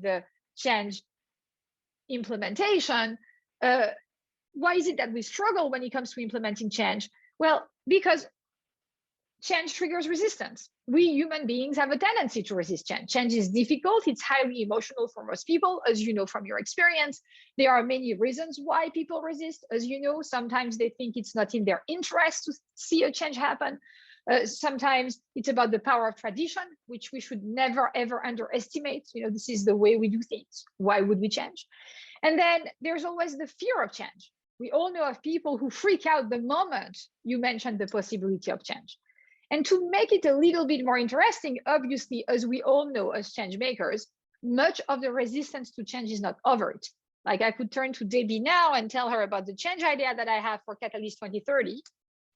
the change implementation. Why is it that we struggle when it comes to implementing change? Well, because change triggers resistance. We human beings have a tendency to resist change. Change is difficult. It's highly emotional for most people, as you know from your experience. There are many reasons why people resist. As you know, sometimes they think it's not in their interest to see a change happen. Sometimes it's about the power of tradition, which we should never, ever underestimate. You know, this is the way we do things. Why would we change? And then there's always the fear of change. We all know of people who freak out the moment you mention the possibility of change. And to make it a little bit more interesting, obviously, as we all know as change makers, much of the resistance to change is not overt. Like I could turn to Debbie now and tell her about the change idea that I have for Catalyst 2030.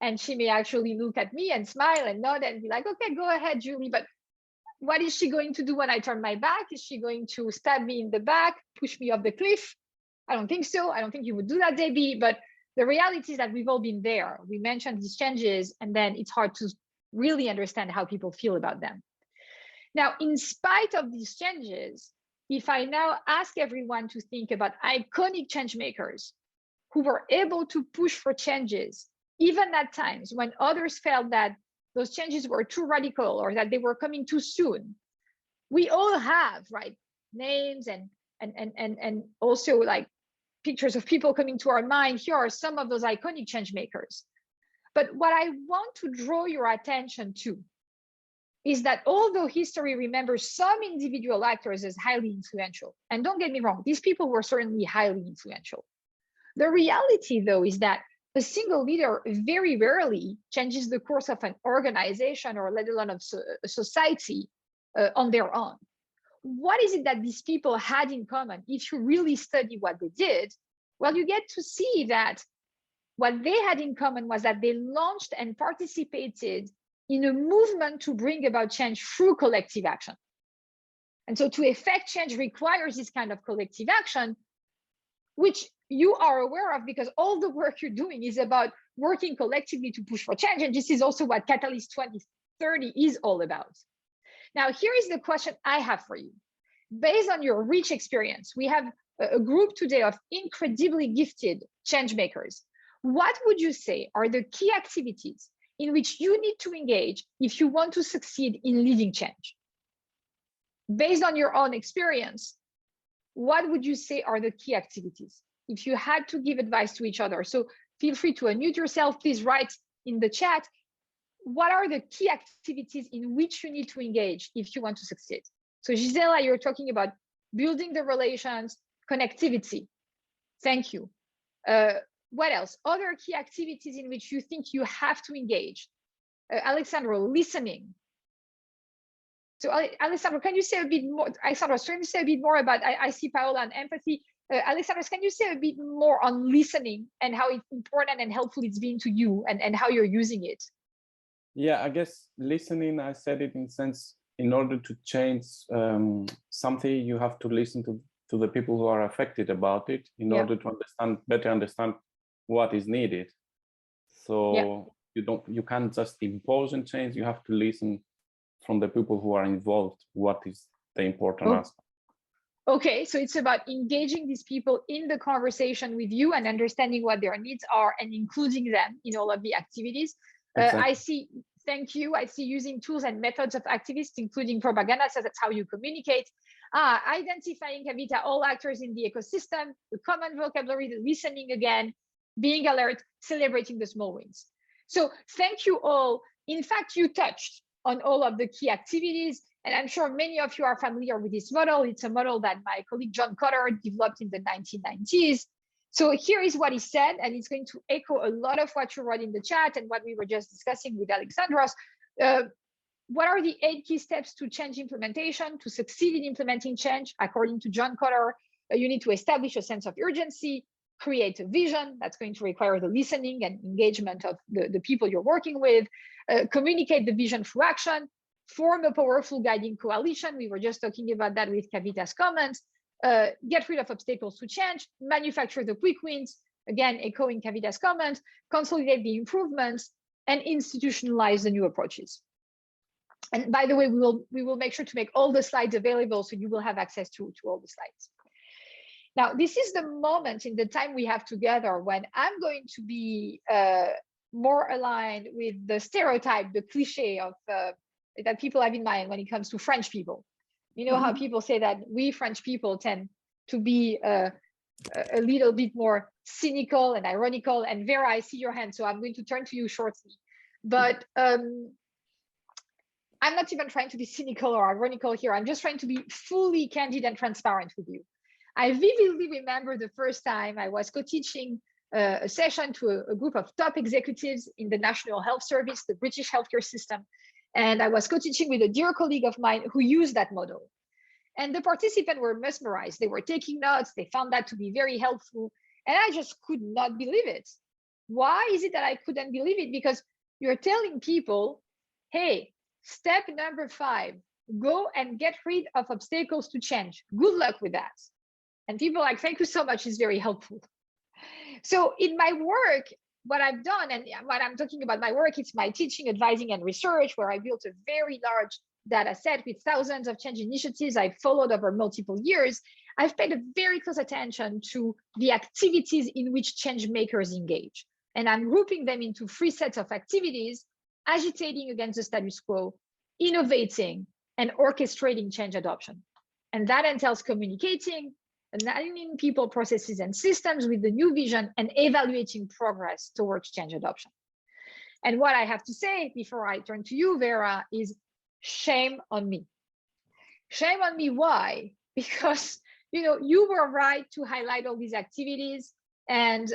And she may actually look at me and smile and nod and be like, okay, go ahead, Julie. But what is she going to do when I turn my back? Is she going to stab me in the back, push me off the cliff? I don't think so. I don't think you would do that, Debbie. But the reality is that we've all been there. We mentioned these changes, and then it's hard to really understand how people feel about them. Now, in spite of these changes, if I now ask everyone to think about iconic change makers who were able to push for changes, even at times when others felt that those changes were too radical or that they were coming too soon, we all have, right, names and also like pictures of people coming to our mind. Here are some of those iconic change makers. But what I want to draw your attention to is that although history remembers some individual actors as highly influential, and don't get me wrong, these people were certainly highly influential. The reality, though, is that a single leader very rarely changes the course of an organization or let alone of a society on their own. What is it that these people had in common? If you really study what they did, well, you get to see that what they had in common was that they launched and participated in a movement to bring about change through collective action. And so to effect change requires this kind of collective action, which you are aware of because all the work you're doing is about working collectively to push for change. And this is also what Catalyst 2030 is all about. Now, here is the question I have for you. Based on your rich experience, we have a group today of incredibly gifted change makers. What would you say are the key activities in which you need to engage if you want to succeed in leading change? Based on your own experience, what would you say are the key activities? If you had to give advice to each other, so feel free to unmute yourself, please write in the chat. What are the key activities in which you need to engage if you want to succeed? So Gisela, you're talking about building the relations, connectivity. Thank you. What else? Other key activities in which you think you have to engage. Alessandro, listening. So Alessandro, can you say a bit more? Alessandro, can you say a bit more about, I see Paola and empathy. Alessandro, can you say a bit more on listening and how important and helpful it's been to you and how you're using it? Yeah, I guess listening, I said it in sense, in order to change something, you have to listen to the people who are affected about it in order to better understand what is needed. So you can't just impose and change, you have to listen from the people who are involved, what is the important aspect. Okay, so it's about engaging these people in the conversation with you and understanding what their needs are and including them in all of the activities. Exactly. I see, thank you. I see using tools and methods of activists, including propaganda, so that's how you communicate. Identifying, Kavita, all actors in the ecosystem, the common vocabulary, the listening again, being alert, celebrating the small wins. So thank you all. In fact, you touched on all of the key activities, and I'm sure many of you are familiar with this model. It's a model that my colleague John Cotter developed in the 1990s. So here is what he said, and it's going to echo a lot of what you wrote in the chat and what we were just discussing with Alexandros. What are the 8 key steps to change implementation? To succeed in implementing change, according to John Cotter, you need to establish a sense of urgency, create a vision that's going to require the listening and engagement of the people you're working with, communicate the vision through action, form a powerful guiding coalition. We were just talking about that with Kavita's comments. Get rid of obstacles to change, manufacture the quick wins, again, echoing Kavita's comments, consolidate the improvements, and institutionalize the new approaches. And by the way, we will make sure to make all the slides available so you will have access to all the slides. Now, this is the moment in the time we have together when I'm going to be more aligned with the stereotype, the cliche of that people have in mind when it comes to French people. You know how people say that we French people tend to be a little bit more cynical and ironical. And Vera, I see your hand, so I'm going to turn to you shortly. But I'm not even trying to be cynical or ironical here. I'm just trying to be fully candid and transparent with you. I vividly remember the first time I was co-teaching a session to a group of top executives in the National Health Service, the British healthcare system. And I was co-teaching with a dear colleague of mine who used that model. And the participants were mesmerized. They were taking notes. They found that to be very helpful. And I just could not believe it. Why is it that I couldn't believe it? Because you're telling people, hey, step number 5, go and get rid of obstacles to change. Good luck with that. And people are like, thank you so much, is very helpful. So in my work, what I've done, and what I'm talking about my work, it's my teaching, advising, and research, where I built a very large data set with thousands of change initiatives I followed over multiple years. I've paid a very close attention to the activities in which change makers engage. And I'm grouping them into 3 sets of activities: agitating against the status quo, innovating, and orchestrating change adoption. And that entails communicating, aligning people, processes, and systems with the new vision, and evaluating progress towards change adoption. And what I have to say before I turn to you, Vera, is shame on me. Shame on me. Why? Because you were right to highlight all these activities. And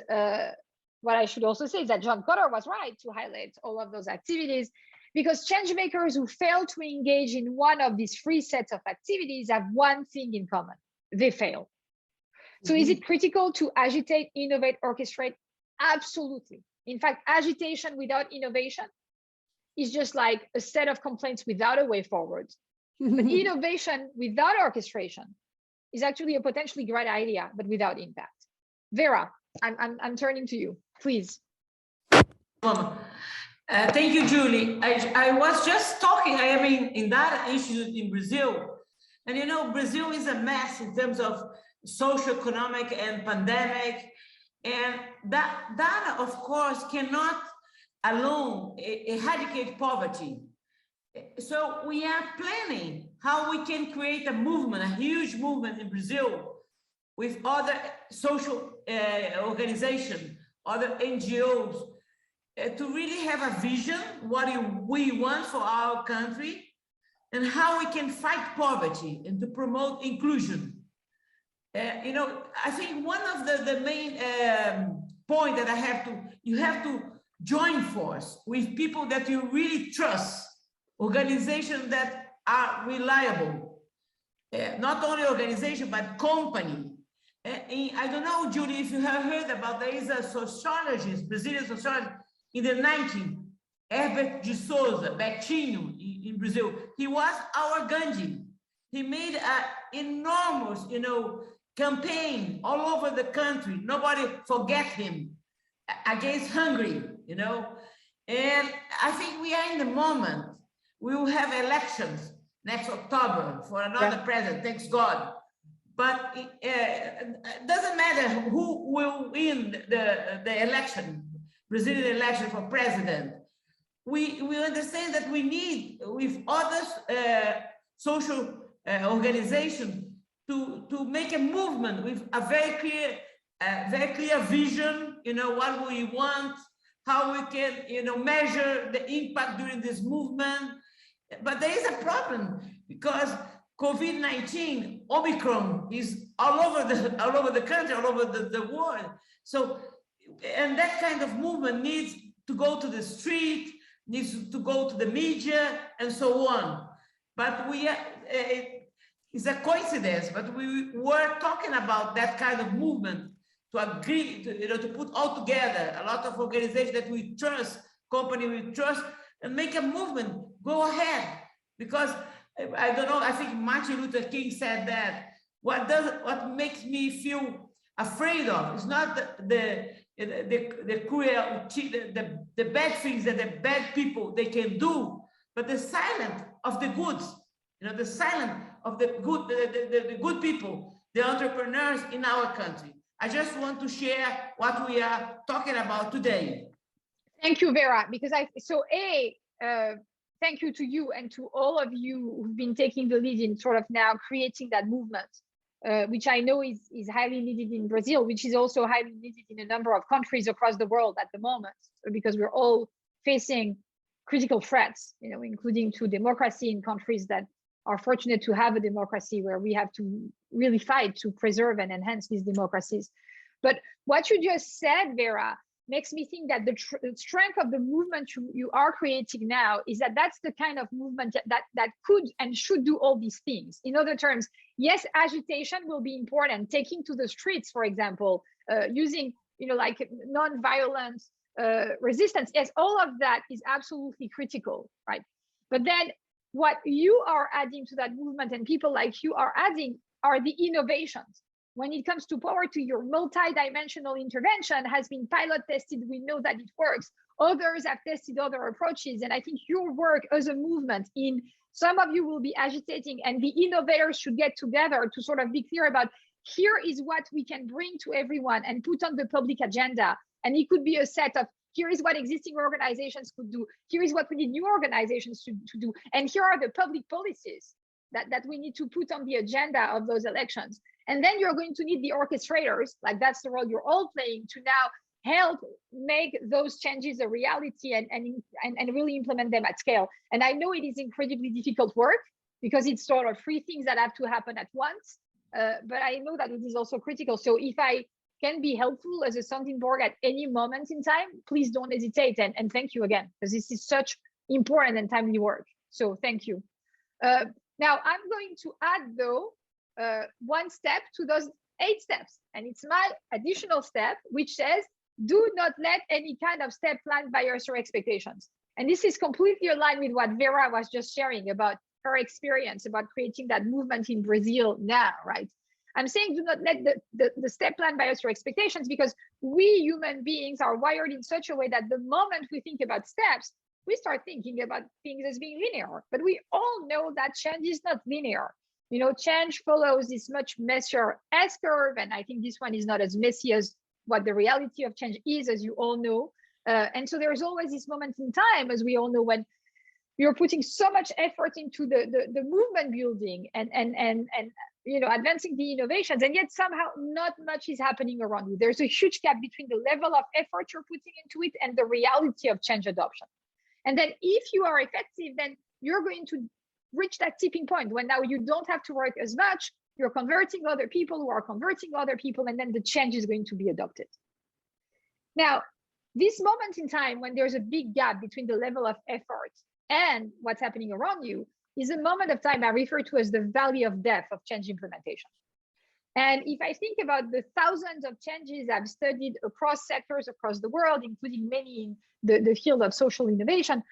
what I should also say is that John Cotter was right to highlight all of those activities, because change makers who fail to engage in one of these 3 sets of activities have one thing in common: they fail. So is it critical to agitate, innovate, orchestrate? Absolutely. In fact, agitation without innovation is just like a set of complaints without a way forward. But innovation without orchestration is actually a potentially great idea, but without impact. Vera, I'm turning to you, please. Thank you, Julie. I was just talking, in that issue in Brazil, and Brazil is a mess in terms of socioeconomic and pandemic, and that of course cannot alone eradicate poverty. So we are planning how we can create a movement, a huge movement in Brazil, with other social organizations, other NGOs, to really have a vision, what we want for our country, and how we can fight poverty and to promote inclusion. I think one of the main point that you have to join force with people that you really trust, organizations that are reliable, not only organization, but company. I don't know, Julie, if you have heard about, there is a sociologist, Brazilian sociologist in the 19th, Herbert de Souza, Betinho, in Brazil. He was our Gandhi. He made an enormous, campaign all over the country. Nobody forget him, against Hungary, And I think we are in the moment. We will have elections next October for another president, thanks God. But it doesn't matter who will win the election, Brazilian election for president. We understand that we need, with other social organizations, to make a movement with a very clear vision, what we want, how we can, measure the impact during this movement. But there is a problem, because COVID-19, Omicron, is all over the country, all over the world. So, and that kind of movement needs to go to the street, needs to go to the media, and so on. But it's a coincidence, but we were talking about that kind of movement, to agree, to put all together a lot of organizations that we trust, company we trust, and make a movement, go ahead. Because I don't know, I think Martin Luther King said that what makes me feel afraid of is not the cruelty, the bad things that the bad people they can do, but the silent of the goods, the silent of the good, the good people, the entrepreneurs in our country. I just want to share what we are talking about today. Thank you, Vera, because thank you to you and to all of you who've been taking the lead in sort of now creating that movement, which I know is highly needed in Brazil, which is also highly needed in a number of countries across the world at the moment, because we're all facing critical threats, including to democracy in countries that are fortunate to have a democracy, where we have to really fight to preserve and enhance these democracies. But what you just said, Vera, makes me think that the strength of the movement you are creating now is that that's the kind of movement that could and should do all these things. In other terms, yes, agitation will be important, taking to the streets, for example, using like non-violent resistance. Yes, all of that is absolutely critical, right? But then what you are adding to that movement, and people like you are adding, are the innovations. When it comes to poverty, your multi-dimensional intervention has been pilot tested. We know that it works. Others have tested other approaches. And I think your work as a movement, some of you will be agitating, and the innovators should get together to sort of be clear about, here is what we can bring to everyone and put on the public agenda. And it could be a set of, here is what existing organizations could do. Here is what we need new organizations to do. And here are the public policies that we need to put on the agenda of those elections. And then you're going to need the orchestrators, like that's the role you're all playing, to now help make those changes a reality and really implement them at scale. And I know it is incredibly difficult work, because it's sort of three things that have to happen at once. But I know that it is also critical. So if I can be helpful as a sounding board at any moment in time, please don't hesitate. And thank you again, because this is such important and timely work. So thank you. Now I'm going to add, though, one step to those 8 steps. And it's my additional step, which says, do not let any kind of step plan bias your expectations. And this is completely aligned with what Vera was just sharing about her experience about creating that movement in Brazil now, right? I'm saying do not let the step plan bias your expectations, because we human beings are wired in such a way that the moment we think about steps, we start thinking about things as being linear. But we all know that change is not linear. Change follows this much messier S-curve, and I think this one is not as messy as what the reality of change is, as you all know. And so there's always this moment in time, as we all know, when you're putting so much effort into the movement building and advancing the innovations, and yet somehow not much is happening around you. There's a huge gap between the level of effort you're putting into it and the reality of change adoption. And then if you are effective, then you're going to reach that tipping point when now you don't have to work as much, you're converting other people who are converting other people, and then the change is going to be adopted. Now, this moment in time when there's a big gap between the level of effort and what's happening around you is a moment of time I refer to as the valley of death of change implementation. And if I think about the thousands of changes I've studied across sectors across the world, including many in the field of social innovation,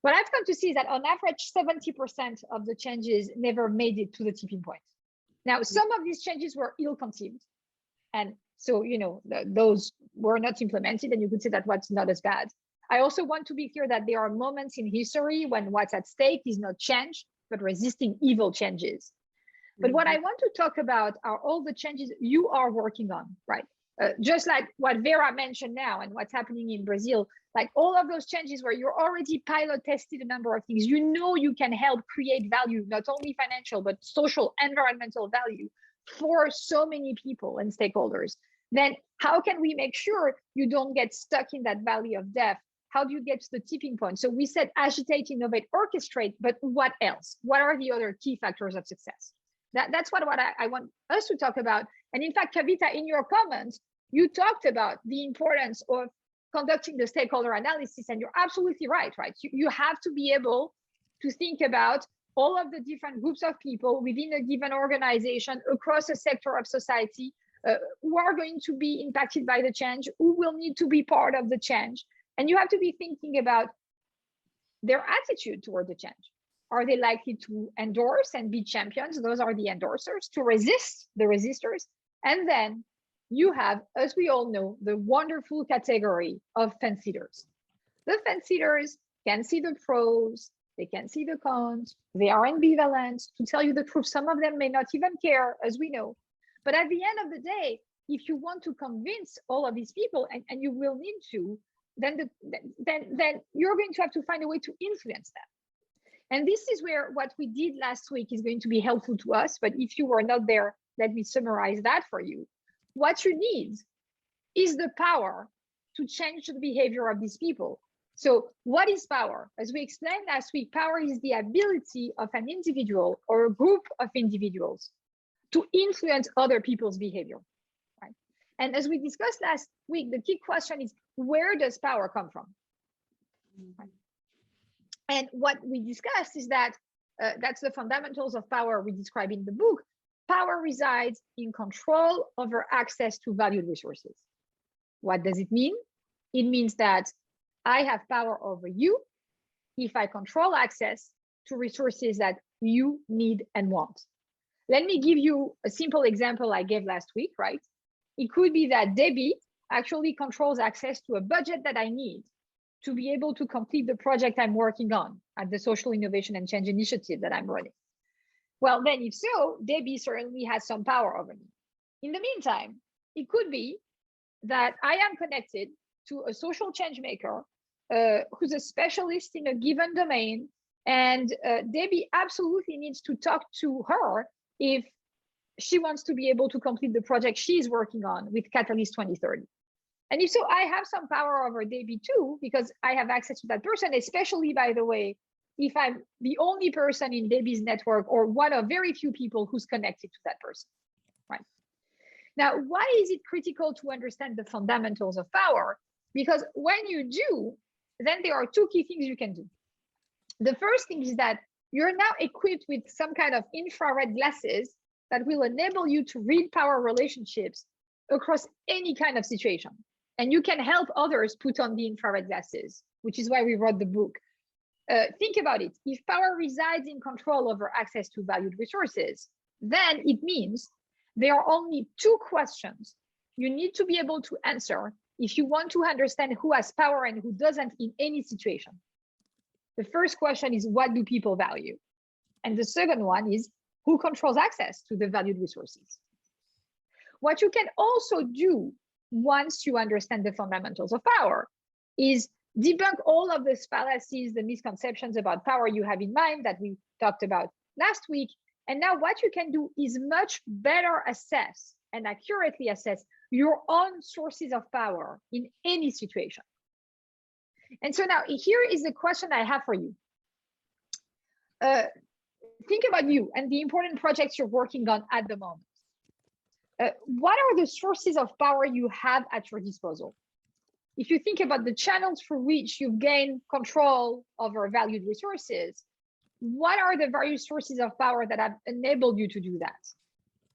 what I've come to see is that on average, 70% of the changes never made it to the tipping point. Now, some of these changes were ill-conceived. And so, those were not implemented, and you could say that what's not as bad. I also want to be clear that there are moments in history when what's at stake is not change, but resisting evil changes. But what I want to talk about are all the changes you are working on, right? Just like what Vera mentioned now and what's happening in Brazil, like all of those changes where you're already pilot tested a number of things, you can help create value, not only financial, but social, environmental value for so many people and stakeholders. Then how can we make sure you don't get stuck in that valley of death? How do you get to the tipping point? So we said agitate, innovate, orchestrate, but what else? What are the other key factors of success? That's what I want us to talk about. And in fact, Kavita, in your comments, you talked about the importance of conducting the stakeholder analysis, and you're absolutely right? You have to be able to think about all of the different groups of people within a given organization across a sector of society who are going to be impacted by the change, who will need to be part of the change. And you have to be thinking about their attitude toward the change. Are they likely to endorse and be champions? Those are the endorsers. To resist, the resistors. And then you have, as we all know, the wonderful category of fence sitters. The fence sitters can see the pros, they can see the cons, they are ambivalent. To tell you the truth, some of them may not even care, as we know. But at the end of the day, if you want to convince all of these people, and you will need to, then you're going to have to find a way to influence them. And this is where what we did last week is going to be helpful to us. But if you were not there, let me summarize that for you. What you need is the power to change the behavior of these people. So what is power? As we explained last week, power is the ability of an individual or a group of individuals to influence other people's behavior, right? And as we discussed last week, the key question is, where does power come from? Right? And what we discussed is that that's the fundamentals of power we describe in the book. Power resides in control over access to valued resources. What does it mean? It means that I have power over you if I control access to resources that you need and want. Let me give you a simple example I gave last week, right? It could be that Debbie actually controls access to a budget that I need to be able to complete the project I'm working on at the Social Innovation and Change Initiative that I'm running. Well, then if so, Debbie certainly has some power over me. In the meantime, it could be that I am connected to a social change maker who's a specialist in a given domain, and Debbie absolutely needs to talk to her if she wants to be able to complete the project she's working on with Catalyst 2030. And if so, I have some power over Debbie too, because I have access to that person, especially, by the way, if I'm the only person in Debbie's network or one of very few people who's connected to that person, right? Now, why is it critical to understand the fundamentals of power? Because when you do, then there are two key things you can do. The first thing is that you're now equipped with some kind of infrared glasses that will enable you to read power relationships across any kind of situation. And you can help others put on the infrared glasses, which is why we wrote the book. Think about it. If power resides in control over access to valued resources, then it means there are only two questions you need to be able to answer if you want to understand who has power and who doesn't in any situation. The first question is, what do people value? And the second one is, who controls access to the valued resources? What you can also do once you understand the fundamentals of power is debunk all of these fallacies, the misconceptions about power you have in mind that we talked about last week. And now what you can do is much better assess and accurately assess your own sources of power in any situation. And so now here is the question I have for you. Think about you and the important projects you're working on at the moment. What are the sources of power you have at your disposal? If you think about the channels through which you've gained control over valued resources, what are the various sources of power that have enabled you to do that?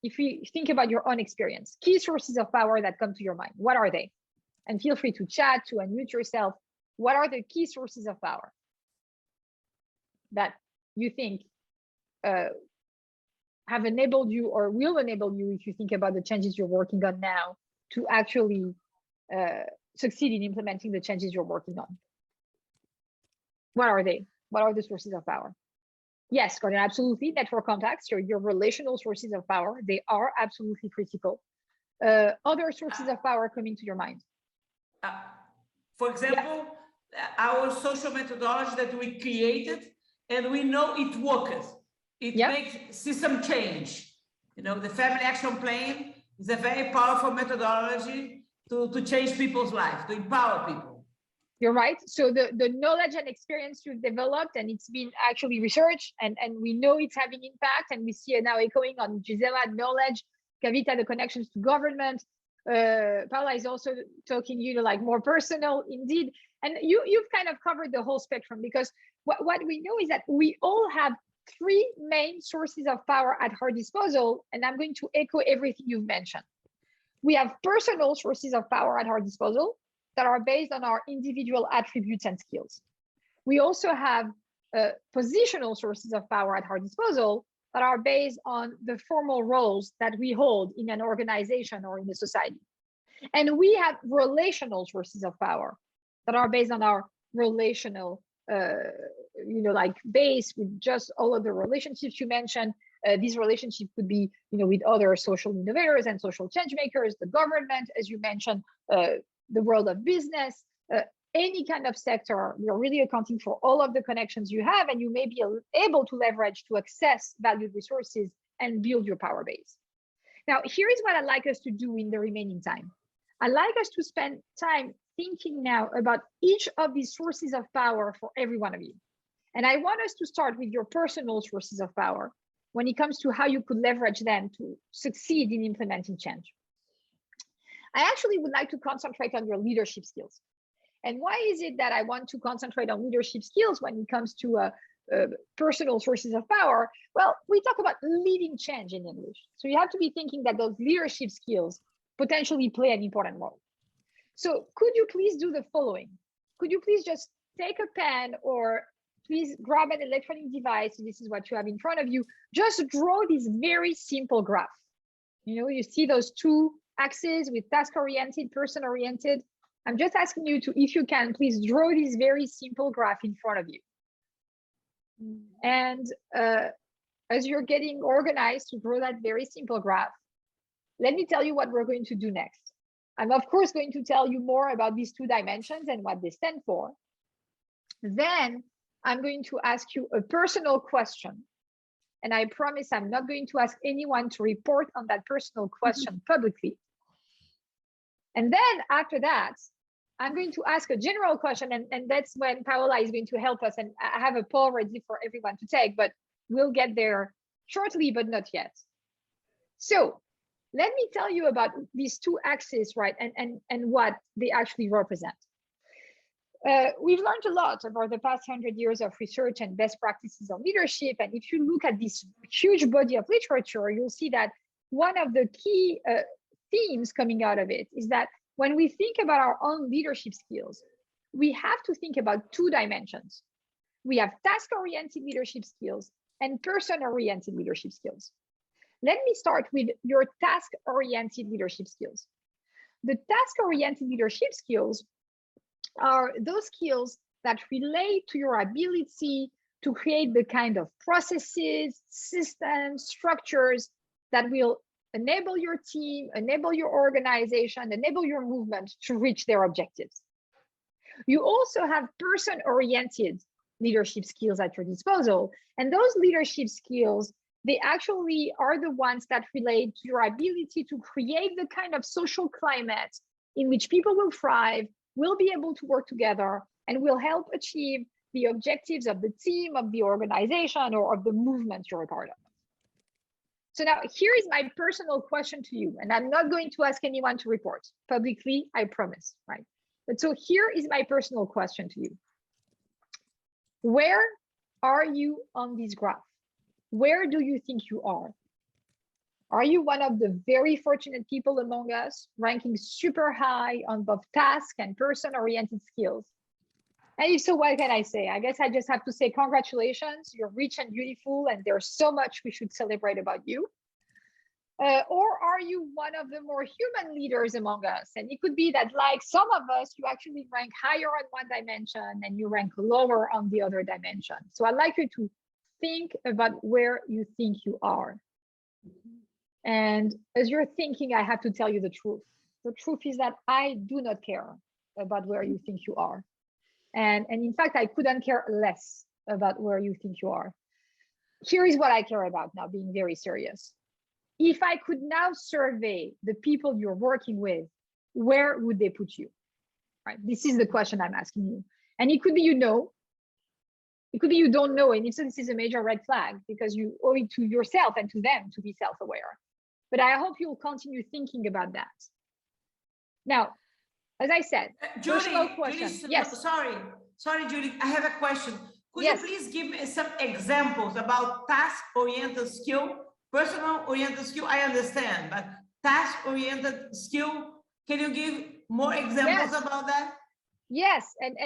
If you think about your own experience, key sources of power that come to your mind, what are they? And feel free to chat, to unmute yourself. What are the key sources of power that you think have enabled you or will enable you, if you think about the changes you're working on now, to actually succeed in implementing the changes you're working on? What are they? What are the sources of power? Yes, Gordon, absolutely. Network contacts, your relational sources of power, they are absolutely critical. Other sources of power coming to your mind? For example, our social methodology that we created, and we know it works. It makes system change. You know, the Family Action Plan is a very powerful methodology to change people's lives, to empower people. You're right. So the knowledge and experience you've developed, and it's been actually researched, and we know it's having impact, and we see it now echoing on Gisela, knowledge, Kavita, the connections to government. Paula is also talking, like more personal indeed. And you've kind of covered the whole spectrum, because what we know is that we all have three main sources of power at our disposal. And I'm going to echo everything you've mentioned. We have personal sources of power at our disposal that are based on our individual attributes and skills. We also have positional sources of power at our disposal that are based on the formal roles that we hold in an organization or in a society. And we have relational sources of power that are based on our relational like base with just all of the relationships you mentioned. These relationships could be, with other social innovators and social change makers, the government, as you mentioned, the world of business, any kind of sector. You're really accounting for all of the connections you have, and you may be able to leverage to access valued resources and build your power base. Now, here is what I'd like us to do in the remaining time. I'd like us to spend time thinking now about each of these sources of power for every one of you. And I want us to start with your personal sources of power when it comes to how you could leverage them to succeed in implementing change. I actually would like to concentrate on your leadership skills. And why is it that I want to concentrate on leadership skills when it comes to personal sources of power? Well, we talk about leading change in English. So you have to be thinking that those leadership skills potentially play an important role. So could you please do the following? Could you please just take a pen, or please grab an electronic device? This is what you have in front of you. Just draw this very simple graph. You see those two axes with task-oriented, person-oriented. I'm just asking you to, if you can, please draw this very simple graph in front of you. And as you're getting organized to draw that very simple graph, let me tell you what we're going to do next. I'm of course going to tell you more about these two dimensions and what they stand for. Then I'm going to ask you a personal question. And I promise I'm not going to ask anyone to report on that personal question publicly. And then after that, I'm going to ask a general question, and that's when Paola is going to help us. And I have a poll ready for everyone to take, but we'll get there shortly, but not yet. So let me tell you about these two axes, right, and what they actually represent. We've learned a lot over the past 100 years of research and best practices on leadership. And if you look at this huge body of literature, you'll see that one of the key themes coming out of it is that when we think about our own leadership skills, we have to think about two dimensions. We have task-oriented leadership skills and person-oriented leadership skills. Let me start with your task-oriented leadership skills. The task-oriented leadership skills are those skills that relate to your ability to create the kind of processes, systems, structures that will enable your team, enable your organization, enable your movement to reach their objectives. You also have person-oriented leadership skills at your disposal. And those leadership skills, they actually are the ones that relate to your ability to create the kind of social climate in which people will thrive, will be able to work together, and will help achieve the objectives of the team, of the organization, or of the movement you're a part of. So now here is my personal question to you, and I'm not going to ask anyone to report publicly, I promise, right? But so here is my personal question to you. Where are you on this graph? Where do you think you are? Are you one of the very fortunate people among us, ranking super high on both task and person-oriented skills? And if so, what can I say? I guess I just have to say congratulations, you're rich and beautiful, and there's so much we should celebrate about you. Or are you one of the more human leaders among us? And it could be that, like some of us, you actually rank higher on one dimension and you rank lower on the other dimension. So I'd like you to think about where you think you are. And as you're thinking, I have to tell you the truth. The truth is that I do not care about where you think you are. And in fact, I couldn't care less about where you think you are. Here is what I care about now, being very serious. If I could now survey the people you're working with, where would they put you? Right? This is the question I'm asking you. And it could be you know, it could be you don't know. And so this is a major red flag because you owe it to yourself and to them to be self-aware. But I hope you'll continue thinking about that. Now, as I said, Julie, yes. Sorry, Julie, I have a question. Could you please give me some examples about task-oriented skill, personal-oriented skill? I understand, but task-oriented skill, can you give more examples about that? Yes, and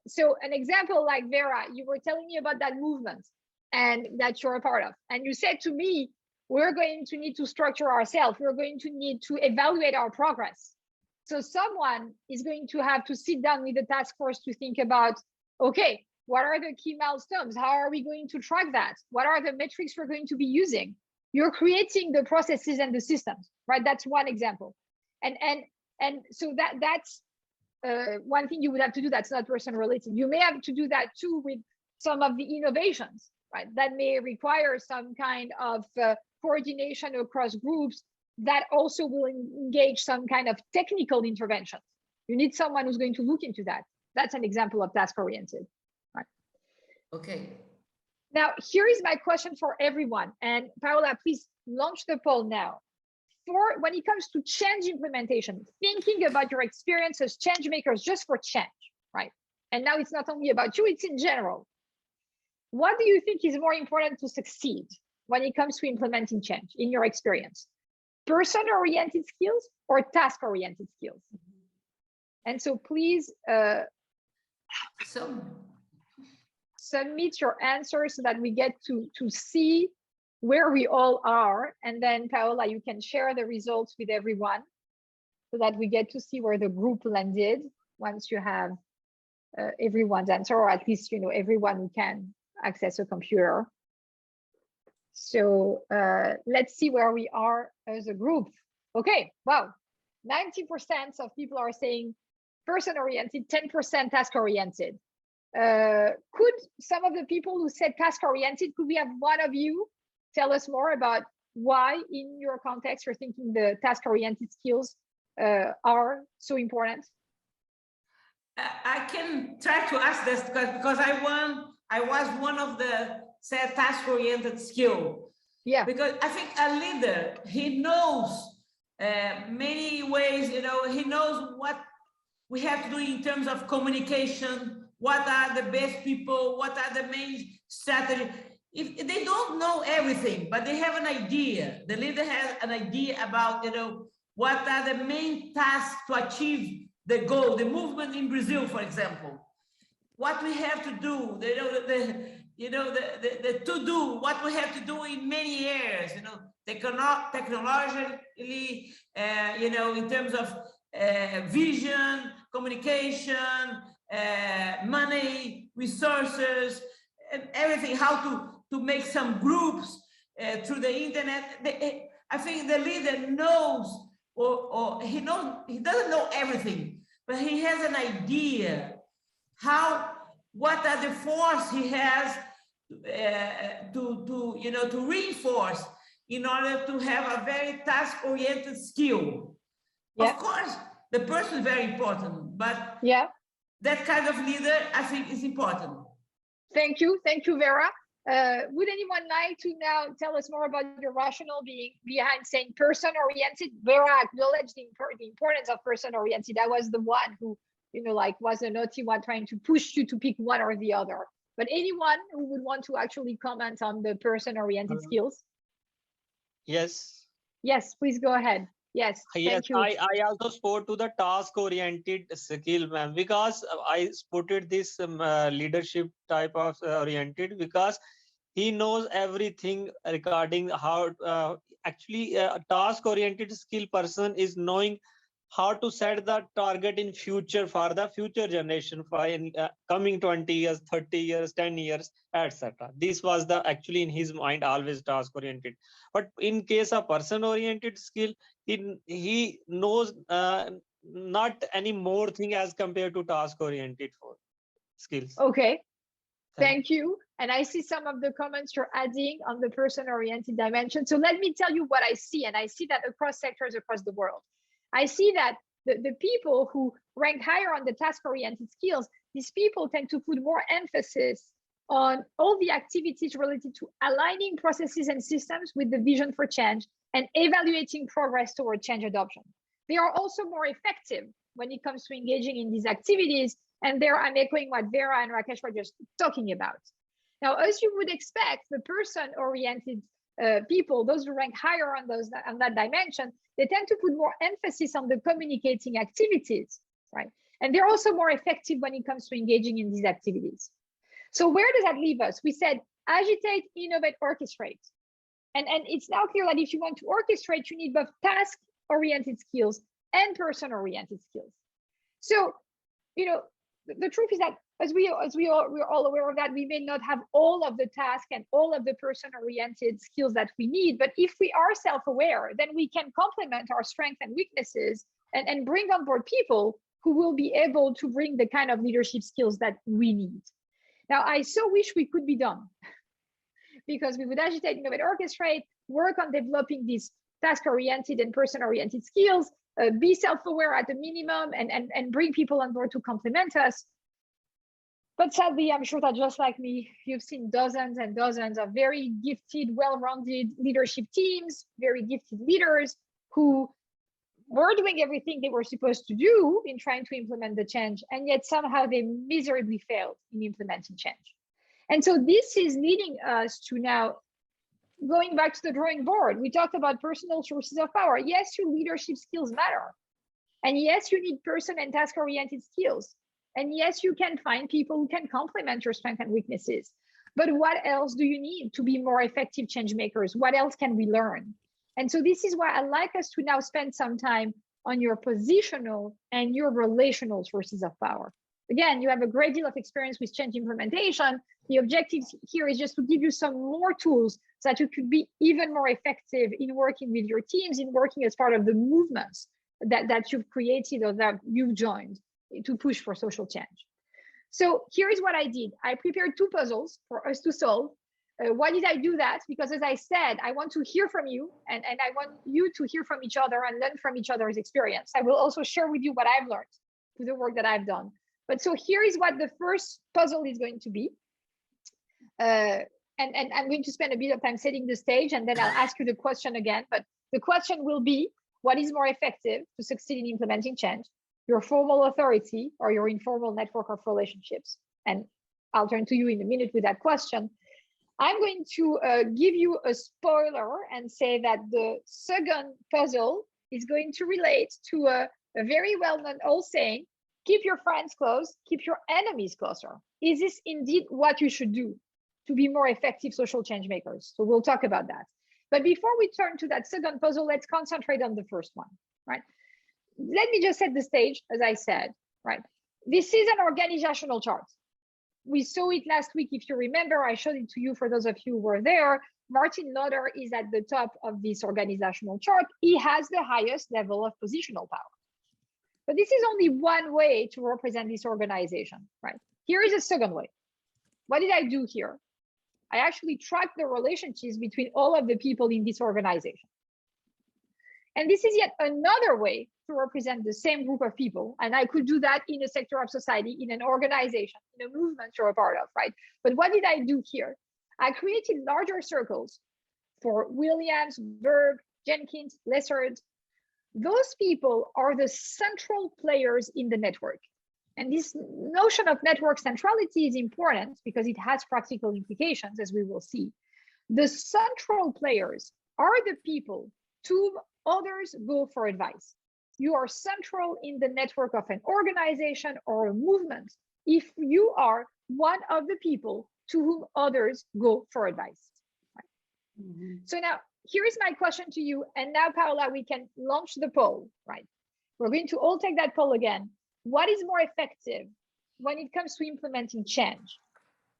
so an example like Vera, you were telling me about that movement and that you're a part of. And you said to me, we're going to need to structure ourselves. We're going to need to evaluate our progress. So someone is going to have to sit down with the task force to think about, okay, What are the key milestones? How are we going to track that? What are the metrics we're going to be using? You're creating the processes and the systems, right? That's one example. And so that's one thing you would have to do that's not person related. You may have to do that too with some of the innovations, right? That may require some kind of coordination across groups that also will engage some kind of technical intervention. You need someone who's going to look into that. That's an example of task oriented, right? Okay. Now, here is my question for everyone. And Paola, please launch the poll now. For when it comes to change implementation, thinking about your experience as change makers just for change, right? And now it's not only about you, it's in general. What do you think is more important to succeed when it comes to implementing change in your experience? Person-oriented skills or task-oriented skills? And so please submit your answers so that we get to see where we all are. And then Paola, you can share the results with everyone so that we get to see where the group landed once you have everyone's answer, or at least, you know, everyone who can access a computer. So let's see where we are as a group. Okay, wow, 90% of people are saying person-oriented, 10% task-oriented. Could some of the people who said task-oriented, could we have one of you tell us more about why in your context you're thinking the task-oriented skills are so important? I can try to ask this because I was one of the said task-oriented skill. Yeah. Because I think a leader, he knows many ways, you know, he knows what we have to do in terms of communication, what are the best people, what are the main strategy. If they don't know everything, but they have an idea, the leader has an idea about, you know, what are the main tasks to achieve the goal, the movement in Brazil, for example. What we have to do, the to-do, what we have to do in many areas, you know, technologically, you know, in terms of vision, communication, money, resources, and everything, how to make some groups through the internet. I think the leader knows, or he doesn't know everything, but he has an idea what are the force he has to reinforce in order to have a very task-oriented skill. Yeah. Of course, the person is very important, but yeah, that kind of leader, I think, is important. Thank you, Vera. Would anyone like to now tell us more about your rationale behind saying person-oriented? Vera acknowledged the importance of person-oriented. I was the one who, you know, like was a naughty one trying to push you to pick one or the other. But anyone who would want to actually comment on the person-oriented skills? Yes. Yes, please go ahead. Yes, thank you. I also support to the task-oriented skill, ma'am, because I supported this leadership type of oriented, because he knows everything regarding how actually a task-oriented skill person is knowing how to set the target in future for the future generation, for in coming 20 years, 30 years, 10 years, etc. This was the actually in his mind always task oriented. But in case of person oriented skill, he knows not any more thing as compared to task oriented for skills. Okay, thank you. And I see some of the comments you're adding on the person oriented dimension. So let me tell you what I see, and I see that across sectors across the world. I see that the people who rank higher on the task-oriented skills, these people tend to put more emphasis on all the activities related to aligning processes and systems with the vision for change and evaluating progress toward change adoption. They are also more effective when it comes to engaging in these activities. And there I'm echoing what Vera and Rakesh were just talking about. Now, as you would expect, the person-oriented people, those who rank higher on that dimension, they tend to put more emphasis on the communicating activities, right? And they're also more effective when it comes to engaging in these activities. So where does that leave us? We said agitate, innovate, orchestrate. And it's now clear that if you want to orchestrate, you need both task-oriented skills and person-oriented skills. So, you know, the truth is that we're all aware of that, we may not have all of the tasks and all of the person-oriented skills that we need, but if we are self-aware, then we can complement our strengths and weaknesses and bring on board people who will be able to bring the kind of leadership skills that we need. Now, I so wish we could be done because we would agitate, innovate, orchestrate, work on developing these task-oriented and person-oriented skills, be self-aware at a minimum, and bring people on board to complement us. But sadly, I'm sure that just like me, you've seen dozens and dozens of very gifted, well-rounded leadership teams, very gifted leaders who were doing everything they were supposed to do in trying to implement the change, and yet somehow they miserably failed in implementing change. And so this is leading us to now going back to the drawing board. We talked about personal sources of power. Yes, your leadership skills matter. And yes, you need person and task-oriented skills. And yes, you can find people who can complement your strengths and weaknesses. But what else do you need to be more effective change makers? What else can we learn? And so this is why I like us to now spend some time on your positional and your relational sources of power. Again, you have a great deal of experience with change implementation. The objective here is just to give you some more tools so that you could be even more effective in working with your teams, in working as part of the movements that you've created or that you've joined to push for social change. So here is what I did. I prepared 2 puzzles for us to solve. Why did I do that? Because as I said, I want to hear from you and I want you to hear from each other and learn from each other's experience. I will also share with you what I've learned through the work that I've done. But so here is what the first puzzle is going to be. And I'm going to spend a bit of time setting the stage, and then I'll ask you the question again. But the question will be, what is more effective to succeed in implementing change? Your formal authority or your informal network of relationships? And I'll turn to you in a minute with that question. I'm going to give you a spoiler and say that the second puzzle is going to relate to a very well-known old saying, keep your friends close, keep your enemies closer. Is this indeed what you should do to be more effective social change makers? So we'll talk about that. But before we turn to that second puzzle, let's concentrate on the first one, right? Let me just set the stage, as I said, right? This is an organizational chart. We saw it last week. If you remember, I showed it to you for those of you who were there. Martin Lauder is at the top of this organizational chart. He has the highest level of positional power. But this is only one way to represent this organization, right? Here is a second way. What did I do here? I actually tracked the relationships between all of the people in this organization. And this is yet another way to represent the same group of people. And I could do that in a sector of society, in an organization, in a movement you're a part of, right? But what did I do here? I created larger circles for Williams, Berg, Jenkins, Lessard. Those people are the central players in the network. And this notion of network centrality is important because it has practical implications, as we will see. The central players are the people to whom others go for advice. You are central in the network of an organization or a movement if you are one of the people to whom others go for advice. Right? Mm-hmm. So now, here is my question to you. And now, Paola, we can launch the poll, right? We're going to all take that poll again. What is more effective when it comes to implementing change?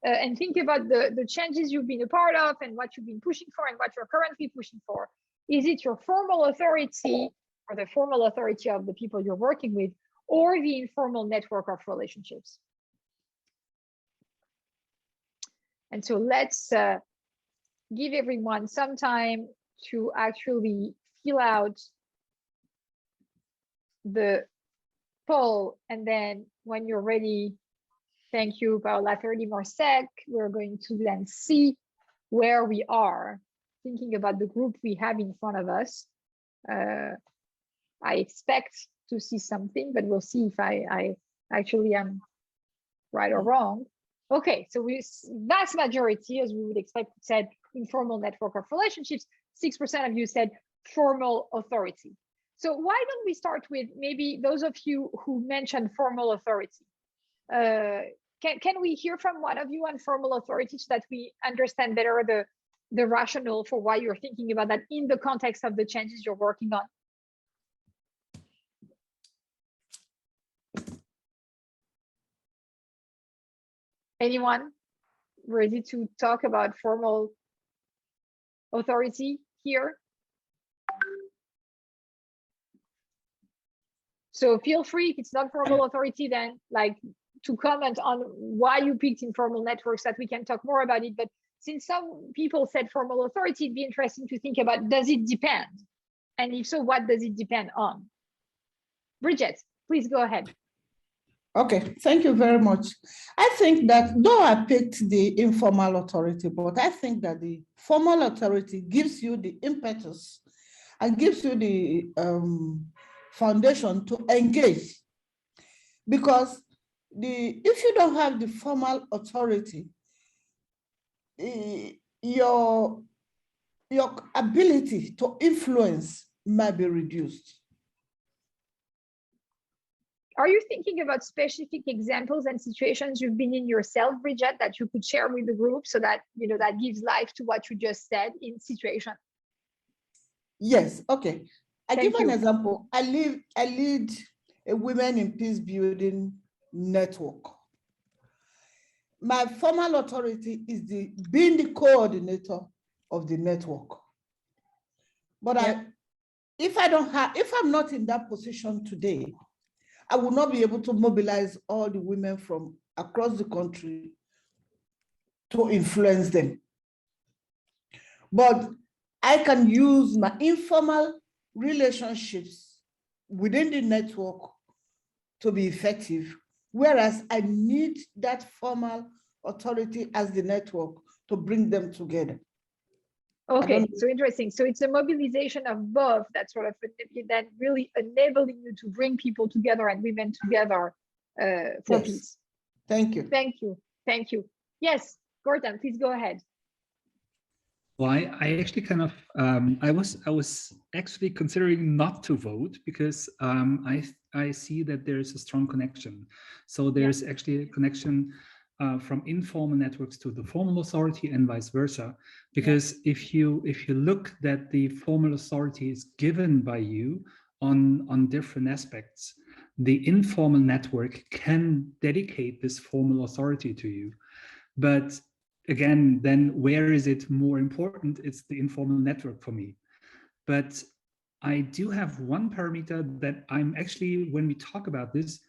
And think about the changes you've been a part of and what you've been pushing for and what you're currently pushing for. Is it your formal authority or the formal authority of the people you're working with, or the informal network of relationships? And so let's give everyone some time to actually fill out the poll. And then when you're ready, thank you, Paola, 30 more sec, we're going to then see where we are, thinking about the group we have in front of us. I expect to see something, but we'll see if I actually am right or wrong. Okay, so vast majority, as we would expect, said informal network of relationships. 6% of you said formal authority. So why don't we start with maybe those of you who mentioned formal authority? Can we hear from one of you on formal authority so that we understand better the rationale for why you're thinking about that in the context of the changes you're working on? Anyone ready to talk about formal authority here? So feel free, if it's not formal authority, then like to comment on why you picked informal networks, that we can talk more about it. But since some people said formal authority, it'd be interesting to think about, does it depend? And if so, what does it depend on? Bridget, please go ahead. Okay, thank you very much. I think that though I picked the informal authority, but I think that the formal authority gives you the impetus and gives you the foundation to engage. Because if you don't have the formal authority, your ability to influence might be reduced. Are you thinking about specific examples and situations you've been in yourself, Bridget, that you could share with the group so that, you know, that gives life to what you just said in situation? Yes, okay. I Thank give you. an example. I lead a women in peace building network. My formal authority is being the coordinator of the network. But if I'm not in that position today, I will not be able to mobilize all the women from across the country to influence them. But I can use my informal relationships within the network to be effective, whereas I need that formal authority as the network to bring them together. Okay, so interesting. So it's a mobilization of both that sort of that really enabling you to bring people together and women together for peace. Thank you. Thank you. Thank you. Yes, Gordon, please go ahead. Well, I actually kind of I was actually considering not to vote because I see that there's a strong connection. So there's actually a connection from informal networks to the formal authority and vice versa. Because if you look that the formal authority is given by you on different aspects, the informal network can dedicate this formal authority to you. But again, then where is it more important? It's the informal network for me. But I do have one parameter that I'm actually, when we talk about this,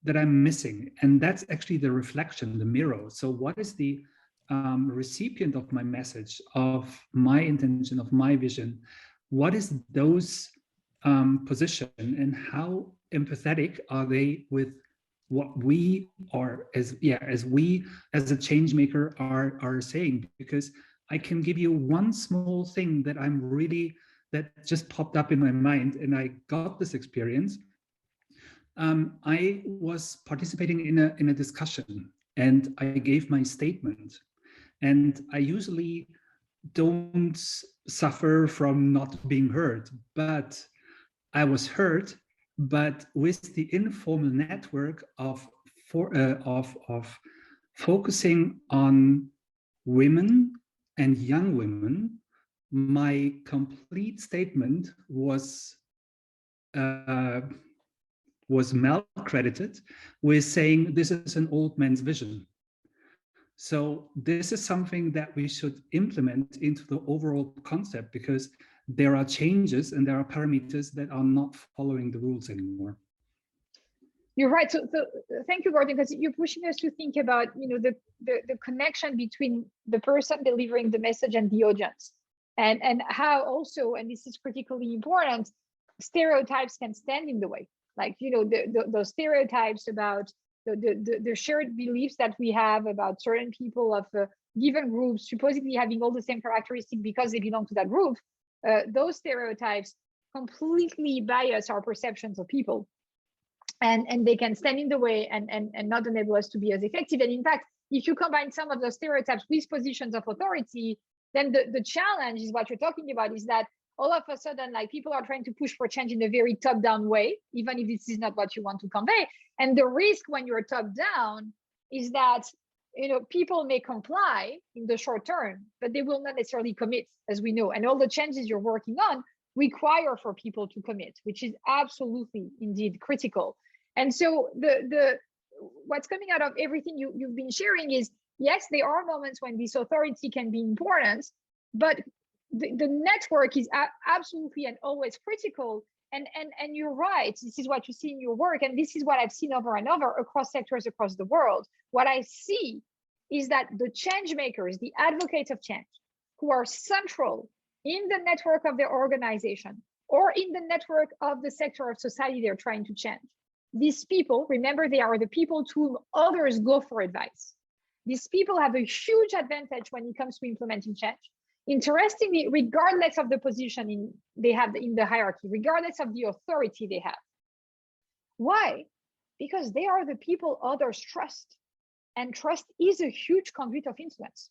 that I'm missing, and that's actually the reflection, the mirror. So what is the recipient of my message, of my intention, of my vision? What is those position, and how empathetic are they with what we are as a change maker are saying? Because I can give you one small thing that just popped up in my mind, and I got this experience. I was participating in a discussion, and I gave my statement, and I usually don't suffer from not being heard, but I was heard. But with the informal network of focusing on women and young women, my complete statement was malcredited with saying this is an old man's vision. So this is something that we should implement into the overall concept, because there are changes and there are parameters that are not following the rules anymore. You're right. So thank you, Gordon, because you're pushing us to think about, you know, the connection between the person delivering the message and the audience, and how also, and this is critically important, stereotypes can stand in the way. Like, you know, those stereotypes about the shared beliefs that we have about certain people of given groups supposedly having all the same characteristics because they belong to that group. Those stereotypes completely bias our perceptions of people, and they can stand in the way and not enable us to be as effective. And in fact, if you combine some of those stereotypes with positions of authority, then the challenge is what you're talking about, is that all of a sudden, like, people are trying to push for change in a very top-down way, even if this is not what you want to convey. And the risk when you're top-down is that, you know, people may comply in the short term, but they will not necessarily commit, as we know. And all the changes you're working on require for people to commit, which is absolutely indeed critical. And so what's coming out of everything you've been sharing is Yes, there are moments when this authority can be important, but the network is absolutely and always critical. And you're right, this is what you see in your work, and this is what I've seen over and over across sectors across the world. What I see is that the change makers, the advocates of change, who are central in the network of their organization or in the network of the sector of society they're trying to change, these people, remember, they are the people to whom others go for advice. These people have a huge advantage when it comes to implementing change. Interestingly, regardless of the position they have in the hierarchy, regardless of the authority they have. Why? Because they are the people others trust. And trust is a huge conduit of influence.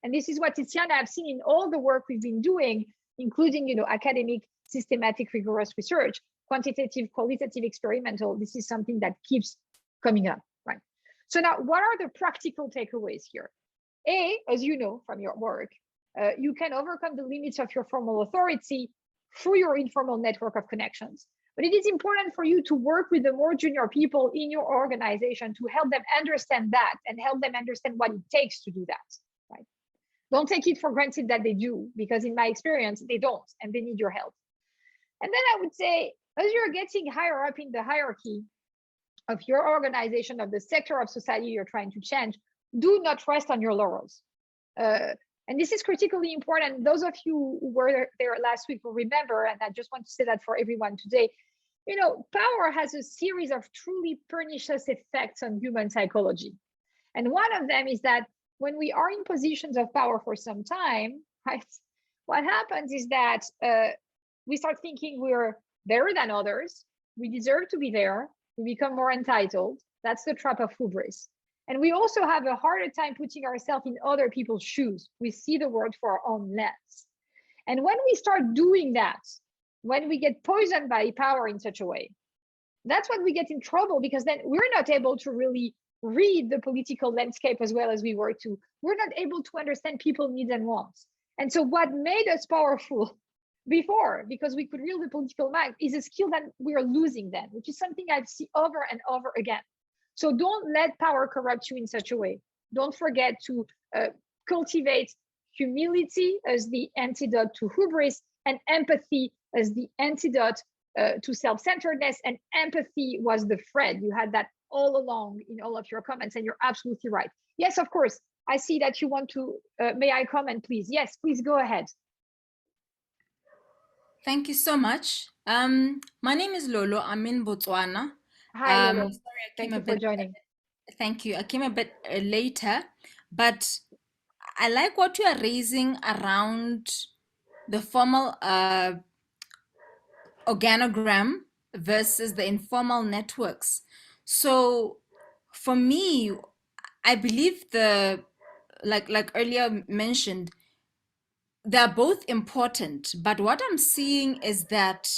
And this is what, Tiziana, I've seen in all the work we've been doing, including academic, systematic, rigorous research, quantitative, qualitative, experimental. This is something that keeps coming up, right? So now, what are the practical takeaways here? A, as you know from your work, you can overcome the limits of your formal authority through your informal network of connections. But it is important for you to work with the more junior people in your organization to help them understand that and help them understand what it takes to do that, right? Don't take it for granted that they do, because in my experience, they don't, and they need your help. And then I would say, as you're getting higher up in the hierarchy of your organization, of the sector of society you're trying to change, do not rest on your laurels. And this is critically important. Those of you who were there last week will remember, and I just want to say that for everyone today, power has a series of truly pernicious effects on human psychology. And one of them is that when we are in positions of power for some time, right, what happens is that we start thinking we're better than others, we deserve to be there, we become more entitled. That's the trap of hubris. And we also have a harder time putting ourselves in other people's shoes. We see the world for our own lens. And when we start doing that, when we get poisoned by power in such a way, that's when we get in trouble, because then we're not able to really read the political landscape as well as we were to. We're not able to understand people's needs and wants. And so what made us powerful before, because we could read the political map, is a skill that we're losing then, which is something I've seen over and over again. So don't let power corrupt you in such a way. Don't forget to cultivate humility as the antidote to hubris, and empathy as the antidote to self-centeredness. And empathy was the thread. You had that all along in all of your comments, and you're absolutely right. Yes, of course. I see that you want to, may I comment, please? Yes, please go ahead. Thank you so much. My name is Lolo. I'm in Botswana. Hi, Lolo. Sorry, Thank you for joining. Thank you. I came a bit later, but I like what you are raising around the formal organogram versus the informal networks. So for me, I believe like earlier mentioned, they're both important, but what I'm seeing is that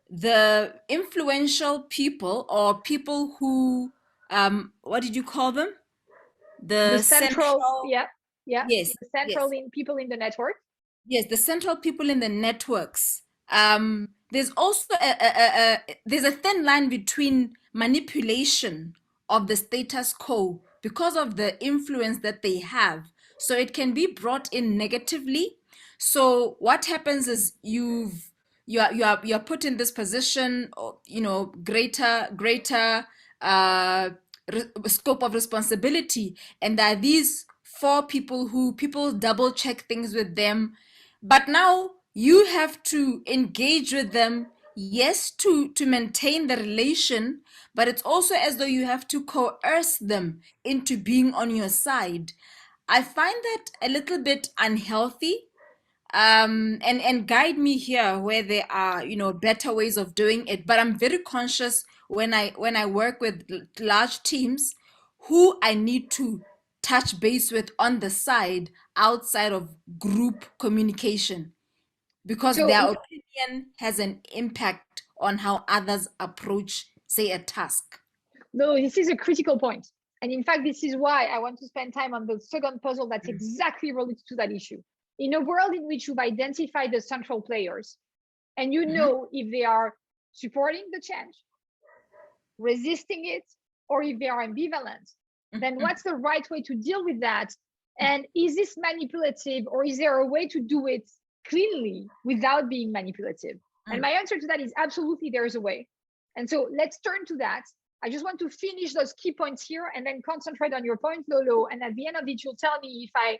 the influential people, or people who what did you call them, The central, yeah, yes, the central yes. people in the network. Yes, the central people in the networks. There's also there's a thin line between manipulation of the status quo because of the influence that they have. So it can be brought in negatively. So what happens is you're put in this position, greater scope of responsibility, and there are these four people who people double check things with them, but now you have to engage with them, yes, to maintain the relation, but it's also as though you have to coerce them into being on your side. I find that a little bit unhealthy. And guide me here where there are better ways of doing it, but I'm very conscious when I work with large teams who I need to touch base with on the side outside of group communication, because So, their opinion has an impact on how others approach, say, a task. no, this is a critical point. And in fact, this is why I want to spend time on the second puzzle that's exactly related to that issue. In a world in which you've identified the central players, and you know if they are supporting the change, resisting it, or if they are ambivalent, then what's the right way to deal with that? And is this manipulative, or is there a way to do it cleanly without being manipulative? And my answer to that is absolutely there is a way. And so let's turn to that. I just want to finish those key points here and then concentrate on your point, Lolo. And at the end of it, you'll tell me if I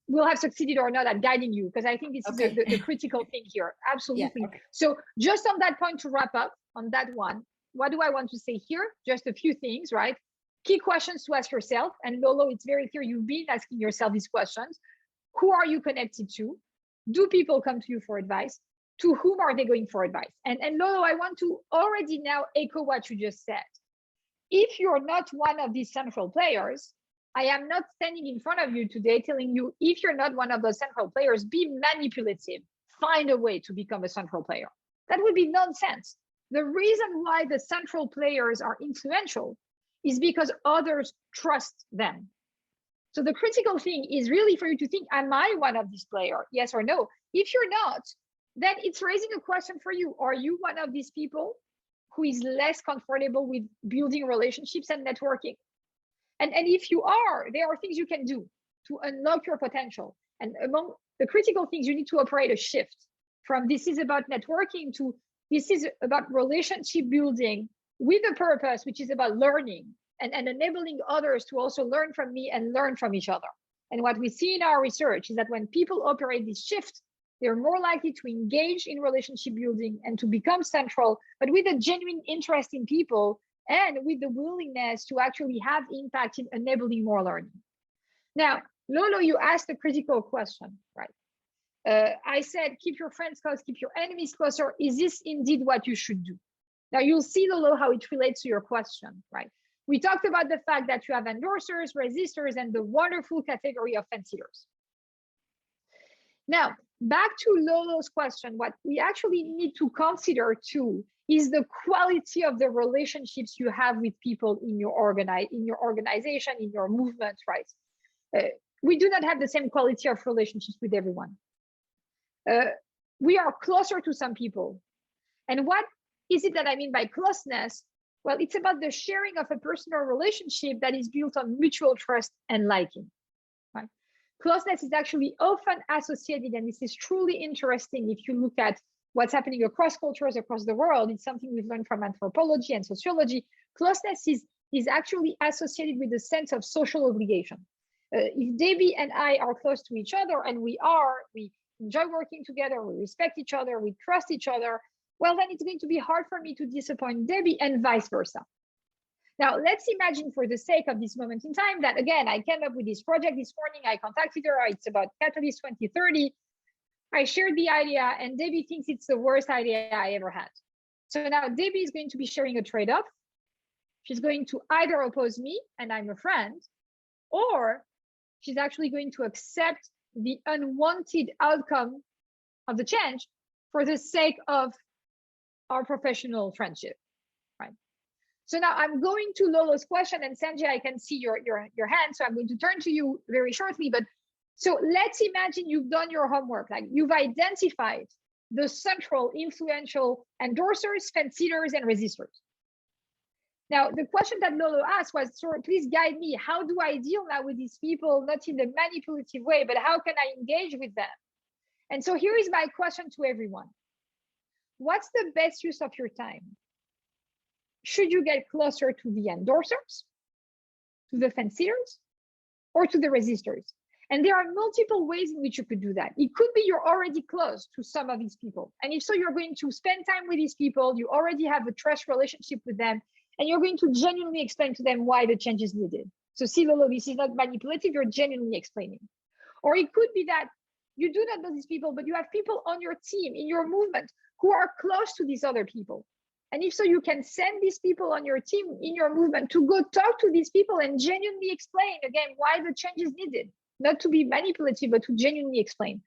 will have succeeded or not at guiding you, because I think this is the critical thing here. Absolutely. Yeah, okay. So just on that point, to wrap up on that one, what do I want to say here? Just a few things, right? Key questions to ask yourself. And Lolo, it's very clear you've been asking yourself these questions. Who are you connected to? Do people come to you for advice? To whom are they going for advice? And Lolo, I want to already now echo what you just said. If you're not one of these central players, I am not standing in front of you today telling you, if you're not one of those central players, be manipulative, find a way to become a central player. That would be nonsense. The reason why the central players are influential is because others trust them. So the critical thing is really for you to think, am I one of these players? Yes or no? If you're not, then it's raising a question for you. Are you one of these people who is less comfortable with building relationships and networking? And if you are, there are things you can do to unlock your potential. And among the critical things, you need to operate a shift from this is about networking to this is about relationship building with a purpose, which is about learning and enabling others to also learn from me and learn from each other. And what we see in our research is that when people operate this shift, they're more likely to engage in relationship building and to become central, but with a genuine interest in people and with the willingness to actually have impact in enabling more learning. Now, Lolo, you asked a critical question, right? I said, keep your friends close, keep your enemies closer. Is this indeed what you should do? Now you'll see, Lolo, how it relates to your question, right? We talked about the fact that you have endorsers, resistors, and the wonderful category of fanciers. Now, back to Lolo's question, what we actually need to consider too is the quality of the relationships you have with people in your organization, in your movement, right? We do not have the same quality of relationships with everyone. We are closer to some people. And what is it that I mean by closeness? Well, it's about the sharing of a personal relationship that is built on mutual trust and liking. Right? Closeness is actually often associated, and this is truly interesting if you look at what's happening across cultures across the world. It's something we've learned from anthropology and sociology. Closeness is actually associated with a sense of social obligation. If Debbie and I are close to each other, and we enjoy working together, we respect each other, we trust each other, well, then it's going to be hard for me to disappoint Debbie and vice versa. Now, let's imagine for the sake of this moment in time that, again, I came up with this project this morning, I contacted her, it's about Catalyst 2030. I shared the idea and Debbie thinks it's the worst idea I ever had. So now Debbie is going to be sharing a trade-off. She's going to either oppose me and I'm a friend, or she's actually going to accept the unwanted outcome of the change for the sake of our professional friendship, right? So now I'm going to Lolo's question, and Sanjay, I can see your hand, so I'm going to turn to you very shortly. But so let's imagine you've done your homework, like you've identified the central influential endorsers, fanciers, and resistors. Now, the question that Lolo asked was, sorry, please guide me. How do I deal now with these people, not in a manipulative way, but how can I engage with them? And so here is my question to everyone. What's the best use of your time? Should you get closer to the endorsers, to the fanciers, or to the resistors? And there are multiple ways in which you could do that. It could be you're already close to some of these people. And if so, you're going to spend time with these people, you already have a trust relationship with them, and you're going to genuinely explain to them why the change is needed. So see, Lolo, this is not manipulative, you're genuinely explaining. Or it could be that you do not know these people, but you have people on your team, in your movement, who are close to these other people. And if so, you can send these people on your team, in your movement, to go talk to these people and genuinely explain, again, why the change is needed. Not to be manipulative, but to genuinely explain.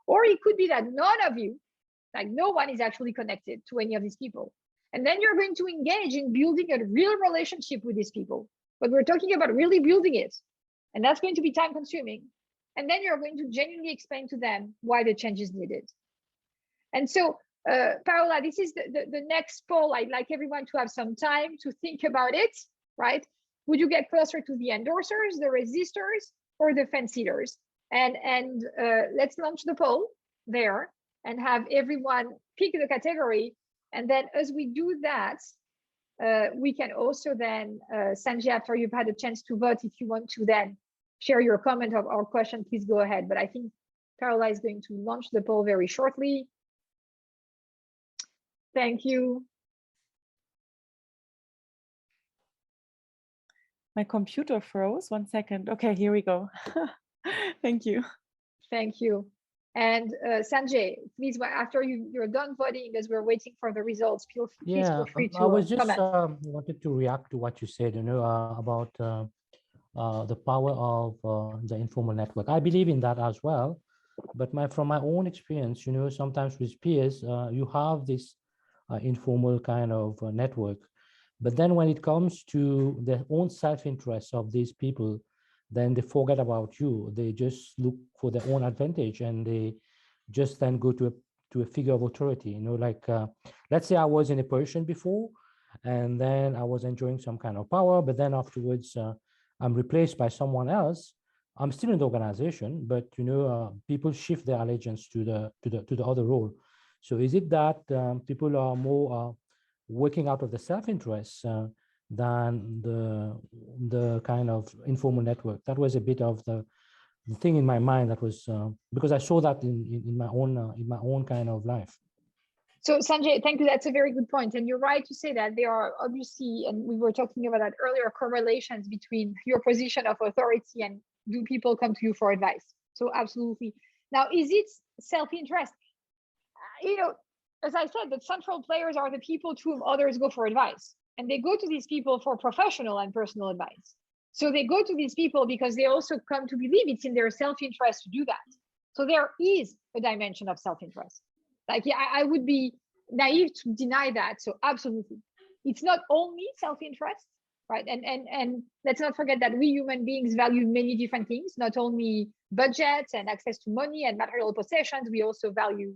Or it could be that none of you, like no one is actually connected to any of these people. And then you're going to engage in building a real relationship with these people. But we're talking about really building it. And that's going to be time consuming. And then you're going to genuinely explain to them why the change is needed. And so, Paola, this is the next poll. I'd like everyone to have some time to think about it, right? Would you get closer to the endorsers, the resistors, or the fence sitters? And let's launch the poll there and have everyone pick the category. And then as we do that, we can also then, Sanjay, after you've had a chance to vote, if you want to then share your comment or question, please go ahead. But I think Carola is going to launch the poll very shortly. Thank you. My computer froze. 1 second. Okay, here we go. Thank you. Thank you. And Sanjay, please, after you're done voting, as we're waiting for the results, please feel free to I was just comment. wanted to react to what you said, about the power of the informal network. I believe in that as well, but from my own experience, sometimes with peers, you have this informal kind of network, but then when it comes to their own self-interest of these people, then they forget about you. They just look for their own advantage, and they just then go to a figure of authority. Like let's say I was in a position before, and then I was enjoying some kind of power, but then afterwards I'm replaced by someone else. I'm still in the organization, but people shift their allegiance to the other role. So is it that people are more working out of the self-interest than the kind of informal network? That was a bit of the thing in my mind. That was because I saw that in my own kind of life. So Sanjay, thank you. That's a very good point. And you're right to say that there are obviously, and we were talking about that earlier, correlations between your position of authority and do people come to you for advice? So absolutely. Now, is it self-interest? As I said, the central players are the people to whom others go for advice. And they go to these people for professional and personal advice. So they go to these people because they also come to believe it's in their self-interest to do that. So there is a dimension of self-interest. Like, yeah, I would be naive to deny that. So absolutely. It's not only self-interest, right? And let's not forget that we human beings value many different things, not only budgets and access to money and material possessions. We also value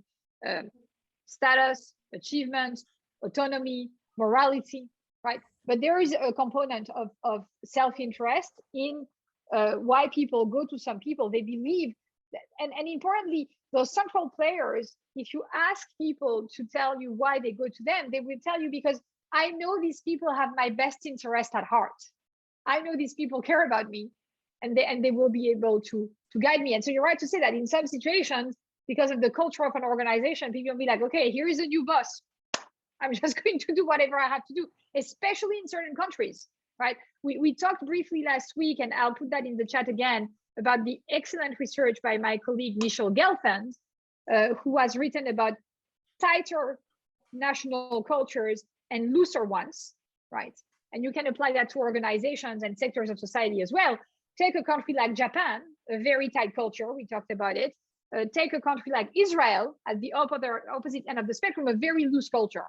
status, achievement, autonomy, morality, right? But there is a component of self-interest in why people go to some people. They believe that, and importantly, those central players, if you ask people to tell you why they go to them, they will tell you, because I know these people have my best interest at heart. I know these people care about me, and they will be able to guide me. And so you're right to say that in some situations, because of the culture of an organization, people will be like, okay, here is a new boss. I'm just going to do whatever I have to do, especially in certain countries, right? We talked briefly last week, and I'll put that in the chat again, about the excellent research by my colleague Michel Gelfand, who has written about tighter national cultures and looser ones, right? And you can apply that to organizations and sectors of society as well. Take a country like Japan, a very tight culture, we talked about it. Take a country like Israel, at the opposite end of the spectrum, a very loose culture.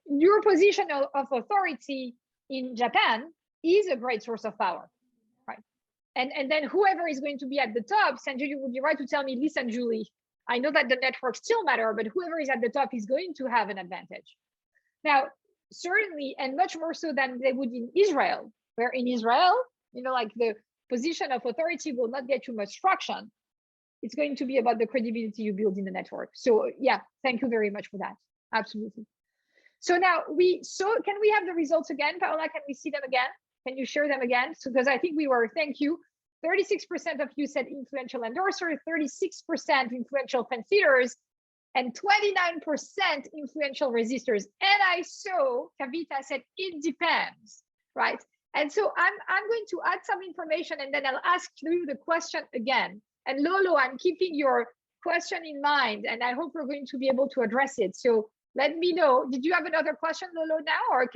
Your position of authority in Japan is a great source of power, right? And then whoever is going to be at the top, Sanjay, you would be right to tell me, listen, Julie, I know that the networks still matter, but whoever is at the top is going to have an advantage. Now, certainly, and much more so than they would in Israel, where in Israel, like the position of authority will not get you much traction. It's going to be about the credibility you build in the network. So yeah, thank you very much for that. Absolutely. So now can we have the results again, Paola? Can we see them again? Can you share them again? So, because I think thank you. 36% of you said influential endorser, 36% influential fence sitters, and 29% influential resistors. And I saw Kavita said it depends, right? And so I'm going to add some information, and then I'll ask you the question again. And Lolo, I'm keeping your question in mind, and I hope we're going to be able to address it. So let me know. Did you have another question, Lolo, now, or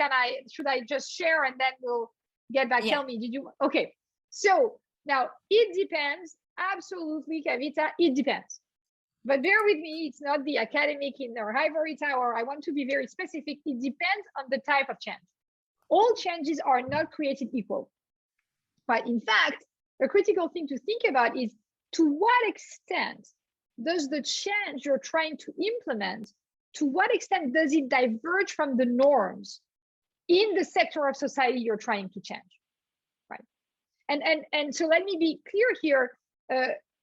should I just share and then we'll get back? Yeah. Tell me, did you? Okay. So now it depends. Absolutely, Kavita, it depends. But bear with me, it's not the academic in their ivory tower. I want to be very specific. It depends on the type of change. All changes are not created equal. But in fact, a critical thing to think about is, to what extent does the change you're trying to implement, to what extent does it diverge from the norms in the sector of society you're trying to change, right? And so let me be clear here.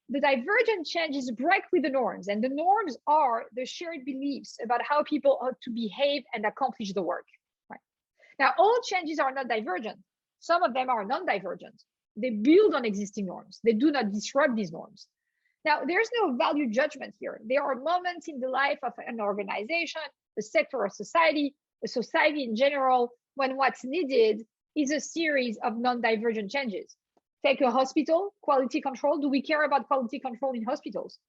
The divergent changes break with the norms, and the norms are the shared beliefs about how people ought to behave and accomplish the work, right? Now, all changes are not divergent. Some of them are non-divergent. They build on existing norms. They do not disrupt these norms. Now, there's no value judgment here. There are moments in the life of an organization, a sector of society, a society in general, when what's needed is a series of non-divergent changes. Take a hospital, quality control. Do we care about quality control in hospitals?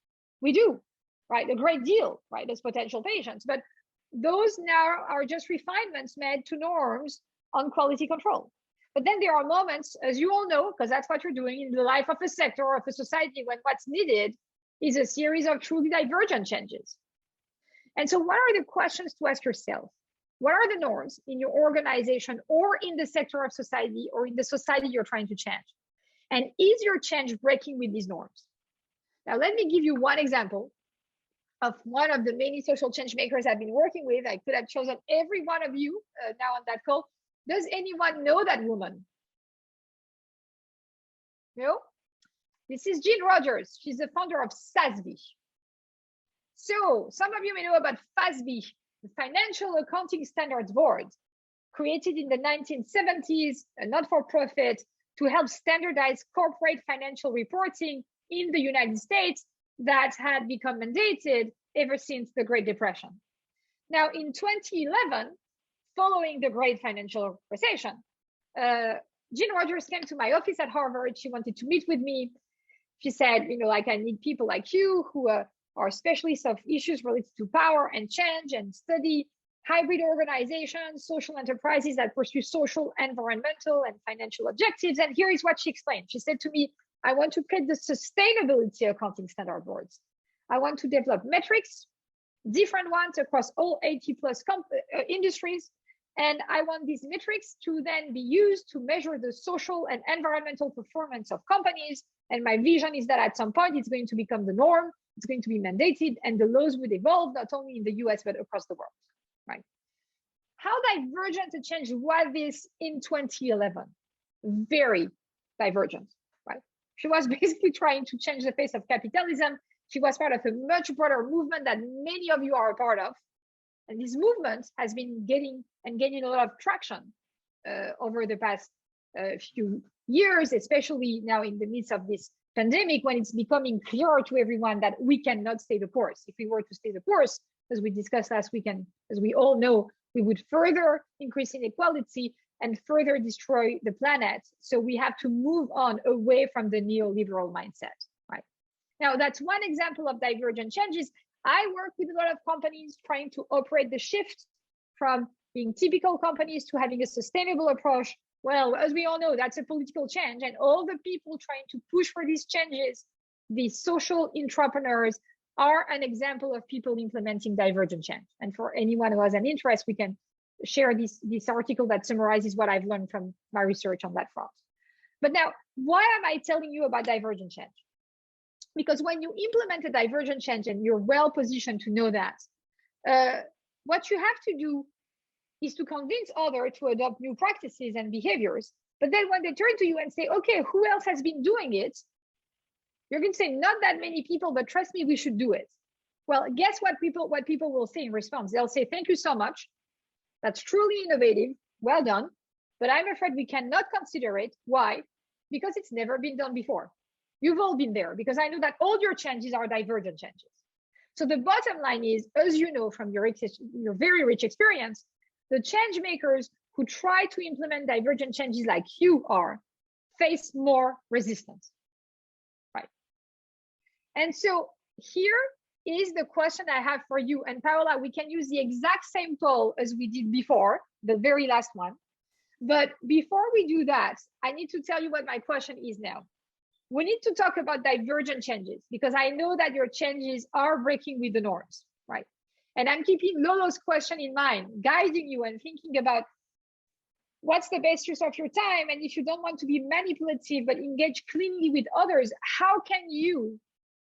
We do, right? A great deal, right, as potential patients. But those now are just refinements made to norms on quality control. But then there are moments, as you all know, because that's what you're doing in the life of a sector or of a society, when what's needed is a series of truly divergent changes. And so what are the questions to ask yourself? What are the norms in your organization or in the sector of society or in the society you're trying to change? And is your change breaking with these norms? Now, let me give you one example of one of the many social change makers I've been working with. I could have chosen every one of you now on that call. Does anyone know that woman? No? This is Jean Rogers. She's the founder of SASB. So some of you may know about FASB, the Financial Accounting Standards Board, created in the 1970s, a not-for-profit, to help standardize corporate financial reporting in the United States that had become mandated ever since the Great Depression. Now, in 2011, following the great financial recession, Jean Rogers came to my office at Harvard. She wanted to meet with me. She said, you know, like, I need people like you who are specialists of issues related to power and change and study hybrid organizations, social enterprises that pursue social, environmental, and financial objectives. And here is what she explained. She said to me, I want to create the sustainability accounting standard boards. I want to develop metrics, different ones across all 80 plus industries. And I want these metrics to then be used to measure the social and environmental performance of companies. And my vision is that at some point, it's going to become the norm. It's going to be mandated, and the laws would evolve not only in the US, but across the world, right? How divergent a change was this in 2011? Very divergent, right? She was basically trying to change the face of capitalism. She was part of a much broader movement that many of you are a part of. And this movement has been gaining a lot of traction over the past few years, especially now in the midst of this pandemic, when it's becoming clearer to everyone that we cannot stay the course. If we were to stay the course, as we discussed last week, and as we all know, we would further increase inequality and further destroy the planet. So we have to move on away from the neoliberal mindset, right? Now, that's one example of divergent changes. I work with a lot of companies trying to operate the shift from being typical companies to having a sustainable approach. Well, as we all know, that's a political change, and all the people trying to push for these changes, these social entrepreneurs, are an example of people implementing divergent change. And for anyone who has an interest, we can share this article that summarizes what I've learned from my research on that front. But now, why am I telling you about divergent change? Because when you implement a divergent change, and you're well positioned to know that, what you have to do is to convince others to adopt new practices and behaviors. But then when they turn to you and say, okay, who else has been doing it? You're going to say, not that many people, but trust me, we should do it. Well, guess what people will say in response? They'll say, thank you so much. That's truly innovative. Well done. But I'm afraid we cannot consider it. Why? Because it's never been done before. You've all been there, because I know that all your changes are divergent changes. So the bottom line is, as you know from your very rich experience, the change makers who try to implement divergent changes like you are face more resistance, right? And so here is the question I have for you. And Paola, we can use the exact same poll as we did before, the very last one. But before we do that, I need to tell you what my question is now. We need to talk about divergent changes, because I know that your changes are breaking with the norms, right? And I'm keeping Lolo's question in mind, guiding you and thinking about what's the best use of your time. And if you don't want to be manipulative, but engage cleanly with others, how can you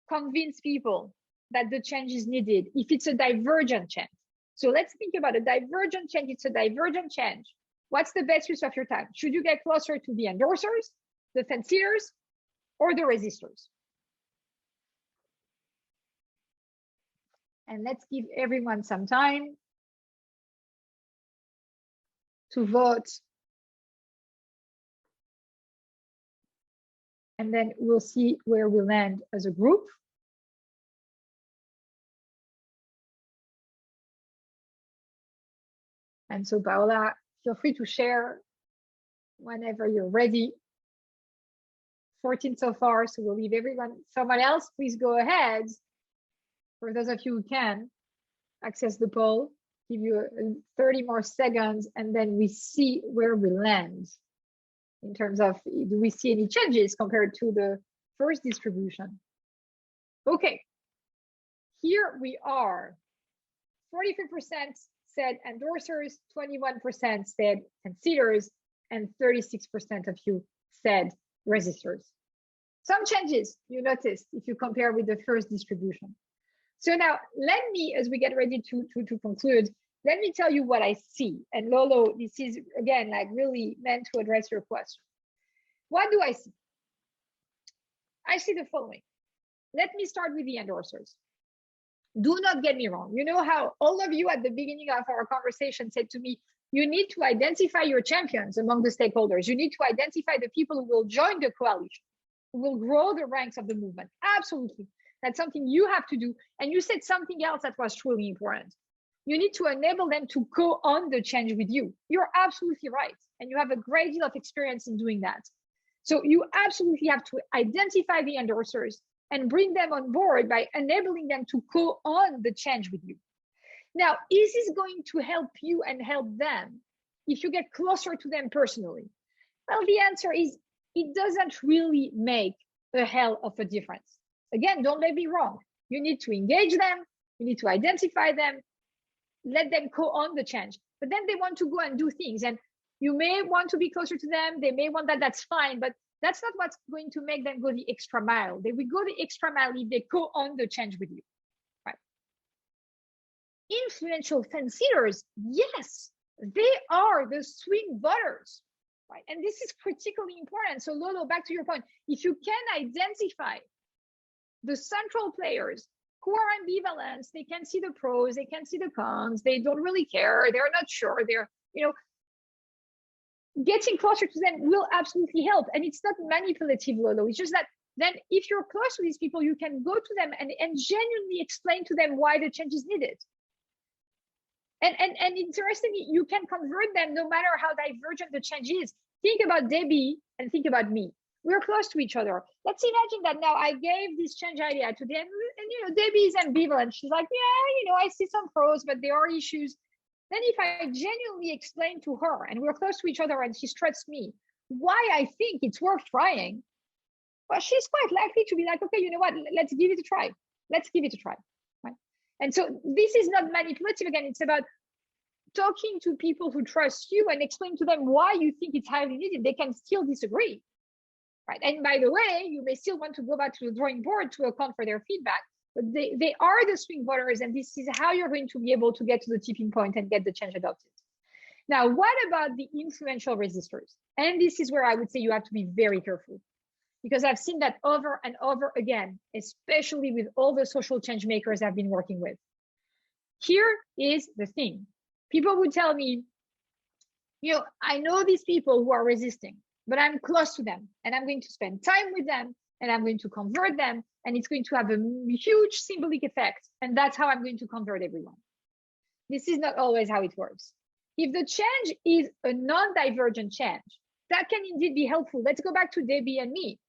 convince people that the change is needed if it's a divergent change? So let's think about a divergent change. It's a divergent change What's the best use of your time? Should you get closer to the endorsers, the fence-sitters, or the resistors? And let's give everyone some time to vote. And then we'll see where we land as a group. And so Paola, feel free to share whenever you're ready. 14 so far, so we'll leave someone else, please go ahead. For those of you who can, access the poll, give you 30 more seconds, and then we see where we land in terms of, do we see any changes compared to the first distribution? Okay, here we are. 43% said endorsers, 21% said conceders, and 36% of you said resistors. Some changes you noticed if you compare with the first distribution. So now let me, as we get ready to conclude, let me tell you what I see. And Lolo, this is again, like really meant to address your question. What do I see? I see the following. Let me start with the endorsers. Do not get me wrong. You know how all of you at the beginning of our conversation said to me, you need to identify your champions among the stakeholders. You need to identify the people who will join the coalition, who will grow the ranks of the movement. Absolutely. That's something you have to do. And you said something else that was truly important. You need to enable them to go on the change with you. You're absolutely right. And you have a great deal of experience in doing that. So you absolutely have to identify the endorsers and bring them on board by enabling them to go on the change with you. Now, is this going to help you and help them if you get closer to them personally? Well, the answer is it doesn't really make a hell of a difference. Again, don't let me wrong. You need to engage them. You need to identify them. Let them go on the change. But then they want to go and do things. And you may want to be closer to them. They may want that. That's fine. But that's not what's going to make them go the extra mile. They will go the extra mile if they go on the change with you. Right? Influential fence-sitters, yes, they are the swing voters. Right? And this is critically important. So Lolo, back to your point, if you can identify the central players who are ambivalent, they can see the pros, they can see the cons, they don't really care, they're not sure, they're, getting closer to them will absolutely help. And it's not manipulative, Lolo. It's just that then if you're close to these people, you can go to them and genuinely explain to them why the change is needed. And interestingly, you can convert them no matter how divergent the change is. Think about Debbie and think about me. We're close to each other. Let's imagine that now I gave this change idea to them, and Debbie is ambivalent. She's like, yeah, I see some pros, but there are issues. Then if I genuinely explain to her and we're close to each other and she trusts me why I think it's worth trying, well, she's quite likely to be like, okay, you know what, let's give it a try. Let's give it a try. Right? And so this is not manipulative. Again, it's about talking to people who trust you and explain to them why you think it's highly needed. They can still disagree. Right? And by the way, you may still want to go back to the drawing board to account for their feedback. But they are the swing voters, and this is how you're going to be able to get to the tipping point and get the change adopted. Now, what about the influential resistors? And this is where I would say you have to be very careful, because I've seen that over and over again, especially with all the social change makers I've been working with. Here is the thing. People would tell me, I know these people who are resisting, but I'm close to them and I'm going to spend time with them and I'm going to convert them, and it's going to have a huge symbolic effect. And that's how I'm going to convert everyone. This is not always how it works. If the change is a non-divergent change, that can indeed be helpful. Let's go back to Debbie and me.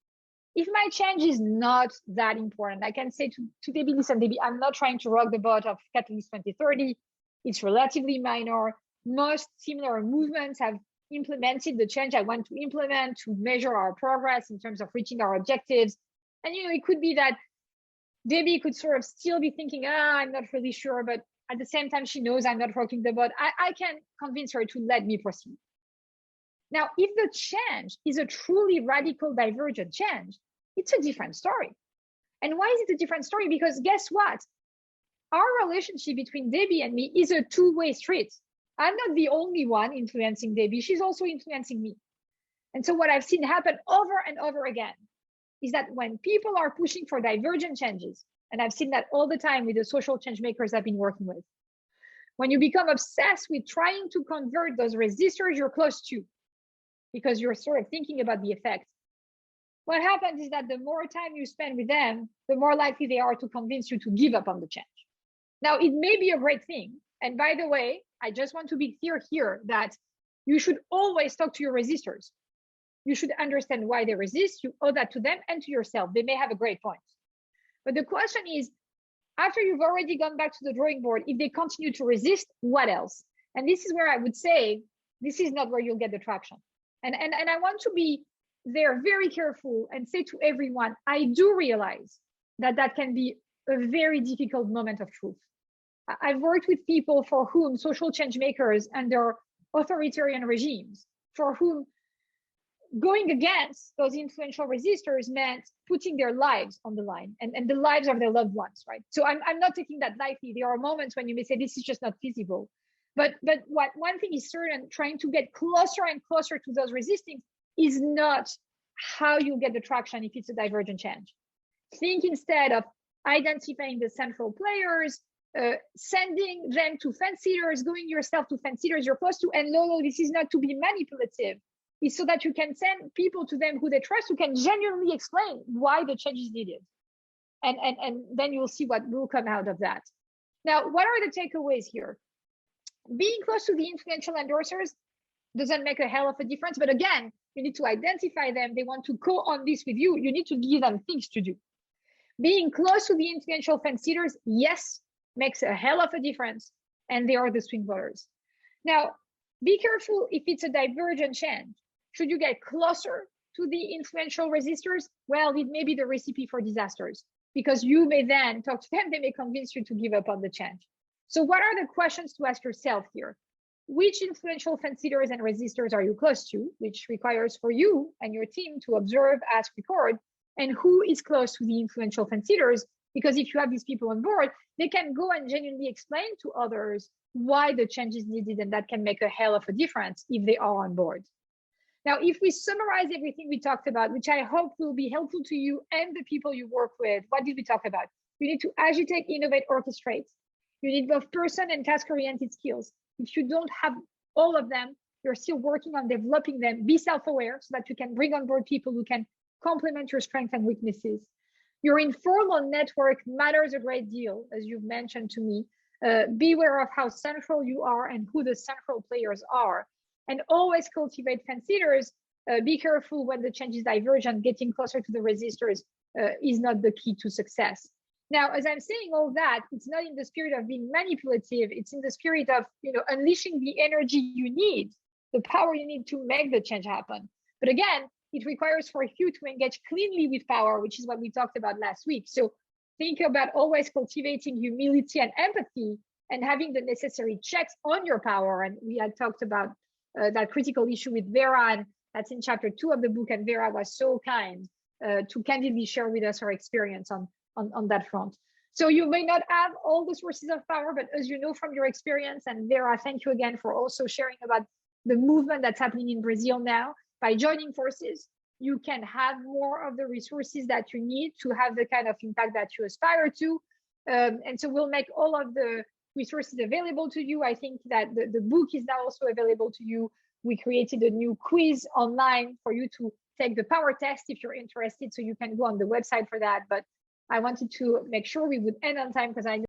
If my change is not that important, I can say to Debbie, listen, Debbie, I'm not trying to rock the boat of Catalyst 2030. It's relatively minor. Most similar movements have implemented the change I want to implement to measure our progress in terms of reaching our objectives. And it could be that Debbie could sort of still be thinking, I'm not really sure, but at the same time, she knows I'm not rocking the boat. I can convince her to let me proceed. Now, if the change is a truly radical divergent change, it's a different story. And why is it a different story? Because guess what? Our relationship between Debbie and me is a two-way street. I'm not the only one influencing Debbie. She's also influencing me. And so what I've seen happen over and over again is that when people are pushing for divergent changes, and I've seen that all the time with the social change makers I've been working with, when you become obsessed with trying to convert those resistors you're close to, because you're sort of thinking about the effects, what happens is that the more time you spend with them, the more likely they are to convince you to give up on the change. Now, it may be a great thing. And by the way, I just want to be clear here that you should always talk to your resistors. You should understand why they resist. You owe that to them and to yourself. They may have a great point. But the question is, after you've already gone back to the drawing board, if they continue to resist, what else? And this is where I would say, this is not where you'll get the traction. And I want to be there very careful and say to everyone, I do realize that that can be a very difficult moment of truth. I've worked with people for whom social change makers under authoritarian regimes, for whom going against those influential resistors meant putting their lives on the line and the lives of their loved ones, right? So I'm not taking that lightly. There are moments when you may say this is just not feasible. But one thing is certain, trying to get closer and closer to those resisting is not how you get the traction if it's a divergent change. Think instead of identifying the central players, sending them to fence sitters, going yourself to fence sitters you're close to. And no, this is not to be manipulative. It's so that you can send people to them who they trust, who can genuinely explain why the change is needed. And then you'll see what will come out of that. Now, what are the takeaways here? Being close to the influential endorsers doesn't make a hell of a difference. But again, you need to identify them. They want to go on this with you. You need to give them things to do. Being close to the influential fence sitters, yes, makes a hell of a difference. And they are the swing voters. Now, be careful if it's a divergent change. Should you get closer to the influential resistors? Well, it may be the recipe for disasters, because you may then talk to them, they may convince you to give up on the change. So what are the questions to ask yourself here? Which influential fence sitters and resistors are you close to, which requires for you and your team to observe, ask, record, and who is close to the influential fence sitters? Because if you have these people on board, they can go and genuinely explain to others why the change is needed, and that can make a hell of a difference if they are on board. Now, if we summarize everything we talked about, which I hope will be helpful to you and the people you work with, what did we talk about? You need to agitate, innovate, orchestrate. You need both person and task-oriented skills. If you don't have all of them, you're still working on developing them. Be self-aware so that you can bring on board people who can complement your strengths and weaknesses. Your informal network matters a great deal, as you've mentioned to me. Beware of how central you are and who the central players are. And always cultivate fence sitters. Be careful when the change is divergent. Getting closer to the resistors is not the key to success. Now, as I'm saying all that, it's not in the spirit of being manipulative. It's in the spirit of unleashing the energy you need, the power you need to make the change happen. But again, it requires for you to engage cleanly with power, which is what we talked about last week. So think about always cultivating humility and empathy and having the necessary checks on your power. And we had talked about that critical issue with Vera, and that's in chapter 2 of the book. And Vera was so kind to candidly share with us her experience on that front. So you may not have all the sources of power, but as you know from your experience, and Vera, thank you again for also sharing about the movement that's happening in Brazil now. By joining forces, you can have more of the resources that you need to have the kind of impact that you aspire to. And so we'll make all of the resources available to you. I think that the book is now also available to you. We created a new quiz online for you to take the power test if you're interested. So you can go on the website for that. But I wanted to make sure we would end on time because I know